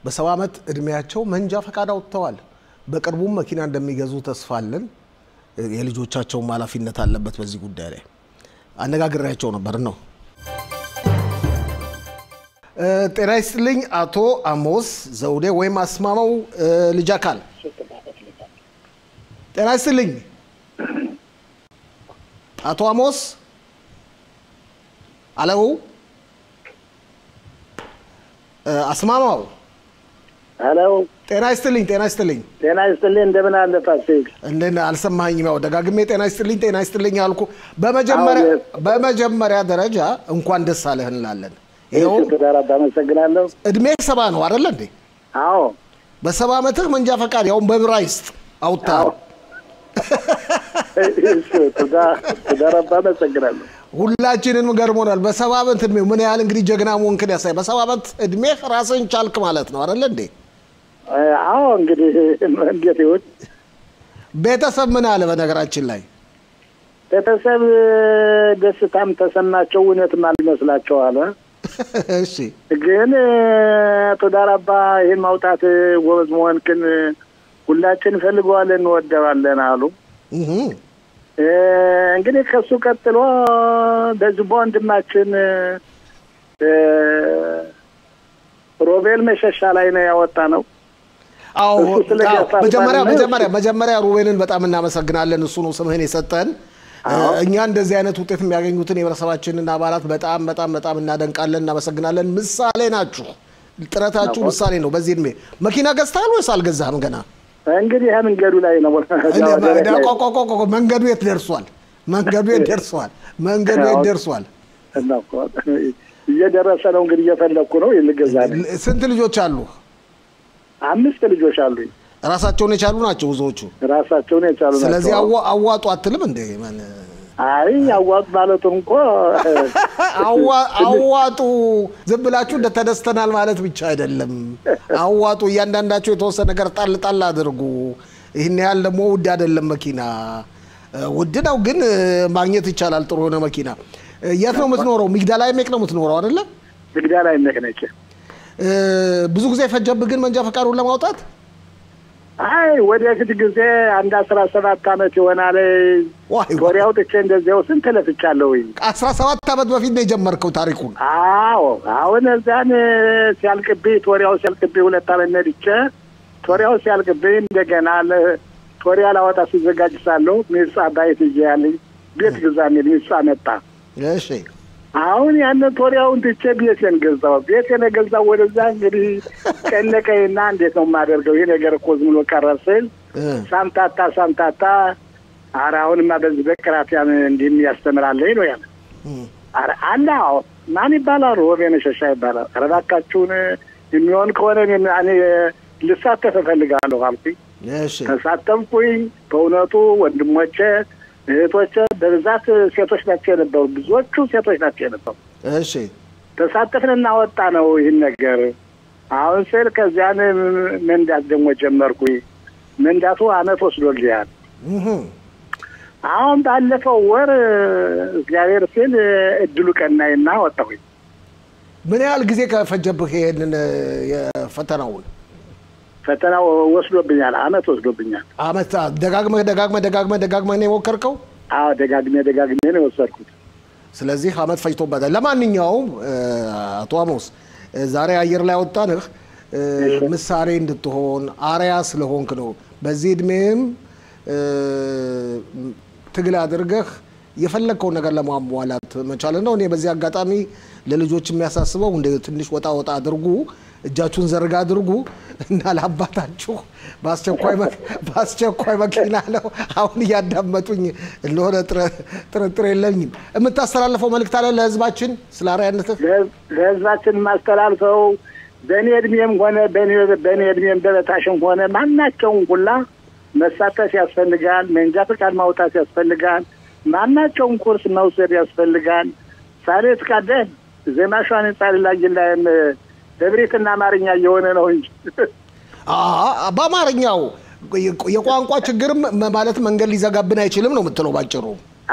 Speaker 1: በ70 ዓመት እድሜያቸው መንጃ ፈቃድ አውጥተዋል። በቅርቡም መኪና እንደሚገዙ ተስፋ አለን። የልጆቻቸው ኃላፊነት አለበት በዚህ ጉዳይ ላይ አነጋግሬያቸው ነበር ነው። ጤና ይስጥልኝ አቶ አሞስ ዘውዴ ወይም አስማማው ልጅ አካል። ጤና ይስጥልኝ አቶ አሞስ። አለው አስማማው።
Speaker 4: አለው
Speaker 1: ጤና ይስጥልኝ
Speaker 4: ጤና ይስጥልኝ እንደምን አለ ፋሲል?
Speaker 1: እንደና አልሰማኝም። ያው ደጋግሜ ጤና ይስጥልኝ አልኩ። በመጀመሪያ ደረጃ እንኳን ደስ አለህ እንላለን።
Speaker 4: ይሄው ተዳራባ አመሰግናለሁ።
Speaker 1: እድሜ 70 ነው አይደል እንዴ?
Speaker 4: አዎ
Speaker 1: በ70 ዓመትህ መንጃ ፈቃድ ያው በብራይስጥ አውጥተሃል።
Speaker 4: ተዳራባ አመሰግናለሁ።
Speaker 1: ሁላችንም ገርሞናል። በ70 ዓመት እድሜ ምን ያህል እንግዲህ ጀግና መሆንክን ያሳይ። በ70 ዓመት እድሜ ራስን ቻልክ ማለት ነው አይደል እንዴ?
Speaker 4: አዎ እንግዲህ እንዴት ይሁን።
Speaker 1: ቤተሰብ ምን አለ? በነገራችን ላይ
Speaker 4: ቤተሰብ ደስታም ተሰማቸው እውነትም አልመስላቸው አለ።
Speaker 1: እሺ
Speaker 4: ግን ተዳራባ ይሄን ማውጣት ጎበዝ መሆንክን ሁላችን ፈልገዋለን እንወደዋለን አሉ። እንግዲህ ከሱ ቀጥሎ በዚህ ወንድማችን ሮቤል መሸሻ ላይ ነው ያወጣነው።
Speaker 1: አዎ መጀመሪያ ሮቤልን በጣም እናመሰግናለን። እሱ ነው ስምህን የሰጠን። እኛ እንደዚህ አይነት ውጤት የሚያገኙትን የህብረተሰባችንን አባላት በጣም እናደንቃለን፣ እናመሰግናለን። ምሳሌ ናችሁ። ጥረታችሁ ምሳሌ ነው። በዚህ እድሜ መኪና ገዝተሃል ወይስ አልገዛህም ገና?
Speaker 4: እንግዲህ መንገዱ ላይ ነው
Speaker 1: መንገዱ የት ደርሷል መንገዱ የት ደርሷል
Speaker 4: እየደረሰ ነው እንግዲህ እየፈለኩ ነው ይልገዛ
Speaker 1: ስንት ልጆች አሉ
Speaker 4: 5 ልጆች አሉ
Speaker 1: ራሳቸውን የቻሉ ናቸው ብዙዎቹ
Speaker 4: ራሳቸውን የቻሉ ናቸው
Speaker 1: ስለዚህ አዋጡ አትልም እንዴ ማን
Speaker 4: አይ አዋጡ ማለት እንኳ
Speaker 1: አዋጡ ዝም ብላችሁ እንደተደስተናል ማለት ብቻ አይደለም አዋጡ እያንዳንዳችሁ የተወሰነ ነገር ጣል አድርጉ ይሄን ያህል ደግሞ ውድ አይደለም መኪና ውድ ነው ግን ማግኘት ይቻላል ጥሩ የሆነ መኪና የት ነው የምትኖረው ሚግዳላይ ሜክ ነው የምትኖረው አይደለ
Speaker 4: ሚግዳላይ ሜክ ነች
Speaker 1: ብዙ ጊዜ ፈጀብህ ግን መንጃ ፈቃዱን ለማውጣት
Speaker 4: አይ ወደፊት ጊዜ አንድ 17 አመት ይሆናል ወሪያው ጥቼ እንደዚያው ስንት ለፍቻለሁ
Speaker 1: 17 አመት በፊት ነው የጀመርከው ታሪኩን
Speaker 4: አዎ አሁን እዛን ሲያልቅብኝ ወሪያው ሲያልቅብኝ 2 አመት ነድቼ ወሪያው ሲያልቅብኝ እንደገና ለወሪያ ላወጣ ሲዘጋጅ ሳለሁ ሚርሳ ባይት ይያለኝ ቤት ግዛኝ ሚርሳ መጣ
Speaker 1: እሺ
Speaker 4: አሁን ያን ወሪያውን ጥቼ ቤቴን ገዛው ወደዛ እንግዲህ ቀለቀይና እንዴት ነው ማደርገው ይሄ ነገር እኮ ዝም ብሎ ቀረሰል ሳምታታ አራውንማ በዚህ በቅራፊያን እንደሚያስተምራለኝ ነው ያለ አላው ማን ይባላል ወበነ ሸሻ ይባላል አረባካችሁን የሚሆን ከሆነ እኔ ልሳተፍ ፈልጋለሁ አልኩኝ እሺ ተሳተፍኩኝ በእውነቱ ወንድሞቼ እህቶቼ በብዛት ሴቶች ናቸው የነበሩ ብዙዎቹ ሴቶች ናቸው የነበሩ
Speaker 1: እሺ
Speaker 4: ተሳተፍንና ወጣ ነው ይሄን ነገር አሁን ስል ከዚያን መንዳት ደግሞ ጀመርኩኝ መንዳቱ አመት ወስዶልኛል አሁን ባለፈው ወር እግዚአብሔር ሲል እድሉ ቀናይና ወጣሁኝ
Speaker 1: ምን ያህል ጊዜ ከፈጀብህ ይሄንን የፈተናውን
Speaker 4: ፈተናው ወስዶብኛል አመት ወስዶብኛል
Speaker 1: አመት ደጋግመህ ነው የሞከርከው
Speaker 4: አዎ ደጋግሜ ነው ወሰድኩት
Speaker 1: ስለዚህ አመት ፈጅቶበታል ለማንኛውም አቶ አሞስ ዛሬ አየር ላይ ወጣንህ ምሳሌ እንድትሆን አሪያ ስለሆንክ ነው በዚህ እድሜም ትግል አድርገህ የፈለከው ነገር ለማሟላት መቻል ነው እኔ በዚህ አጋጣሚ ለልጆች የሚያሳስበው እንደ ትንሽ ወጣ አድርጉ እጃችሁን ዘርጋ አድርጉ እና ለአባታችሁ ባስቸኳይ መኪና ነው አሁን ያዳመጡኝ ለሆነ ጥርጥር የለኝም የምታስተላልፈው መልእክት አለ ለህዝባችን ስለ አሪያነትህ
Speaker 4: ለህዝባችን ማስተላልፈው በእኔ እድሜም ሆነ በእኔ እድሜም በበታሽም ሆነ ማናቸውም ሁላ መሳተፍ ያስፈልጋል መንጃ ፈቃድ ማውጣት ያስፈልጋል ማናቸውም ኮርስ መውሰድ ያስፈልጋል ሳሌት ካደን ዘማሻን ጻልላጅላም በብሪትና አማርኛ የሆነ ነው እንጂ
Speaker 1: በአማርኛው የቋንቋ ችግር ማለት መንገድ ሊዘጋብን አይችልም ነው የምትለው ባጭሩ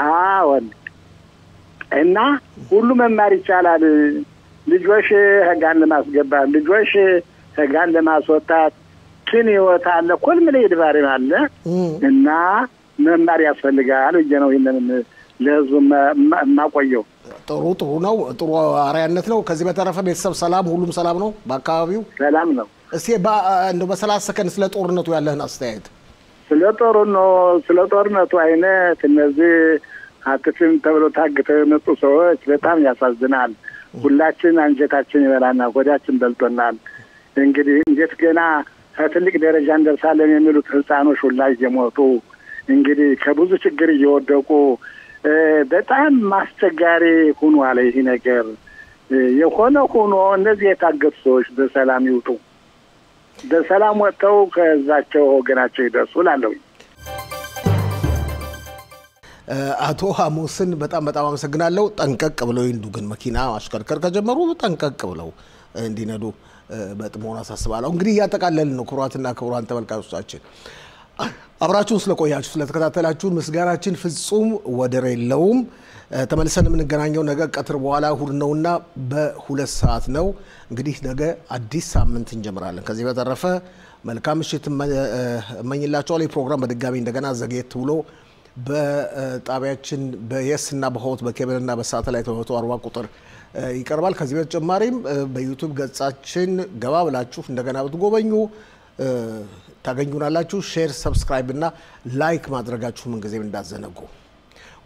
Speaker 4: አዎን እና ሁሉ መማር ይቻላል ልጆች ህጋን ለማስገባት ልጆች ህጋን ለማስወጣት kin ይወጣል ኮል ምን ይድባሪ አለ እና መማር ያስፈልጋል ነው ይሄንን ለህዝብ ማቆየው
Speaker 1: ጥሩ ነው ጥሩ አሪያነት ነው ከዚህ በተረፈ ቤተሰብ ሰላም ሁሉም ሰላም ነው በአካባቢው
Speaker 4: ሰላም ነው
Speaker 1: እስቲ እንደው በ30 ሰከንድ ስለ ጦርነቱ ያለህን አስተያየት
Speaker 4: ስለ ጦርነቱ አይነት እነዚህ አጥፍም ተብሎ ታግተው የመጡ ሰዎች በጣም ያሳዝናል ሁላችን አንጀታችን ይበላና ወዳችን በልቶናል እንግዲህ እንዴት ገና ትልቅ ደረጃ እንደርሳለን የሚሉት ህፃኖች ሁላ እየሞቱ እንግዲህ ከብዙ ችግር እየወደቁ በጣም ማስቸጋሪ ሆኗል ይሄ ነገር የሆነ ሆኖ እነዚህ የታገቱ ሰዎች በሰላም ይውጡ በሰላም ወጥተው ከዛቸው ወገናቸው ይደርሱላለው
Speaker 1: አቶ አሞስን በጣም አመሰግናለሁ ጠንቀቅ ብለው ይንዱ ግን መኪና አሽከርከር ከጀመሩ ጠንቀቅ ብለው እንዲነዱ በጥሞና አሳስባለሁ እንግዲህ ያጠቃለልን ነው ክቡራትና ክቡራን ተመልካቾቻችን አብራችሁን ስለቆያችሁ ስለተከታተላችሁ ምስጋናችን ፍጹም ወደር የለውም ተመልሰን የምንገናኘው ነገ ቀትር በኋላ እሁድ ነውና በ2 ሰዓት ነው እንግዲህ ነገ አዲስ ሳምንት እንጀምራለን ከዚህ በተረፈ መልካም ምሽት እመኝላችኋለሁ የፕሮግራም በድጋሚ እንደገና ዘግየት ብሎ በጣቢያችን በየስና በሆት በኬብልና በሳተላይት በ140 ቁጥር ይቀርባል ከዚህ በተጨማሪም በዩቲዩብ ገጻችን ገባ ብላችሁ እንደገና ብትጎበኙ ታገኙናላችሁ ሼር ሰብስክራይብ እና ላይክ ማድረጋችሁ ምን ጊዜም እንዳዘነጉ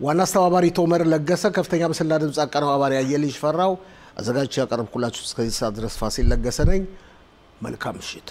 Speaker 1: ዋና አስተባባሪ ቶመር ለገሰ ከፍተኛ ምስልና ድምጽ አቀናባሪ አየልሽ ፈራው አዘጋጅ ያቀርብኩላችሁ እስከዚህ ሰዓት ድረስ ፋሲል ለገሰ ነኝ መልካም ምሽት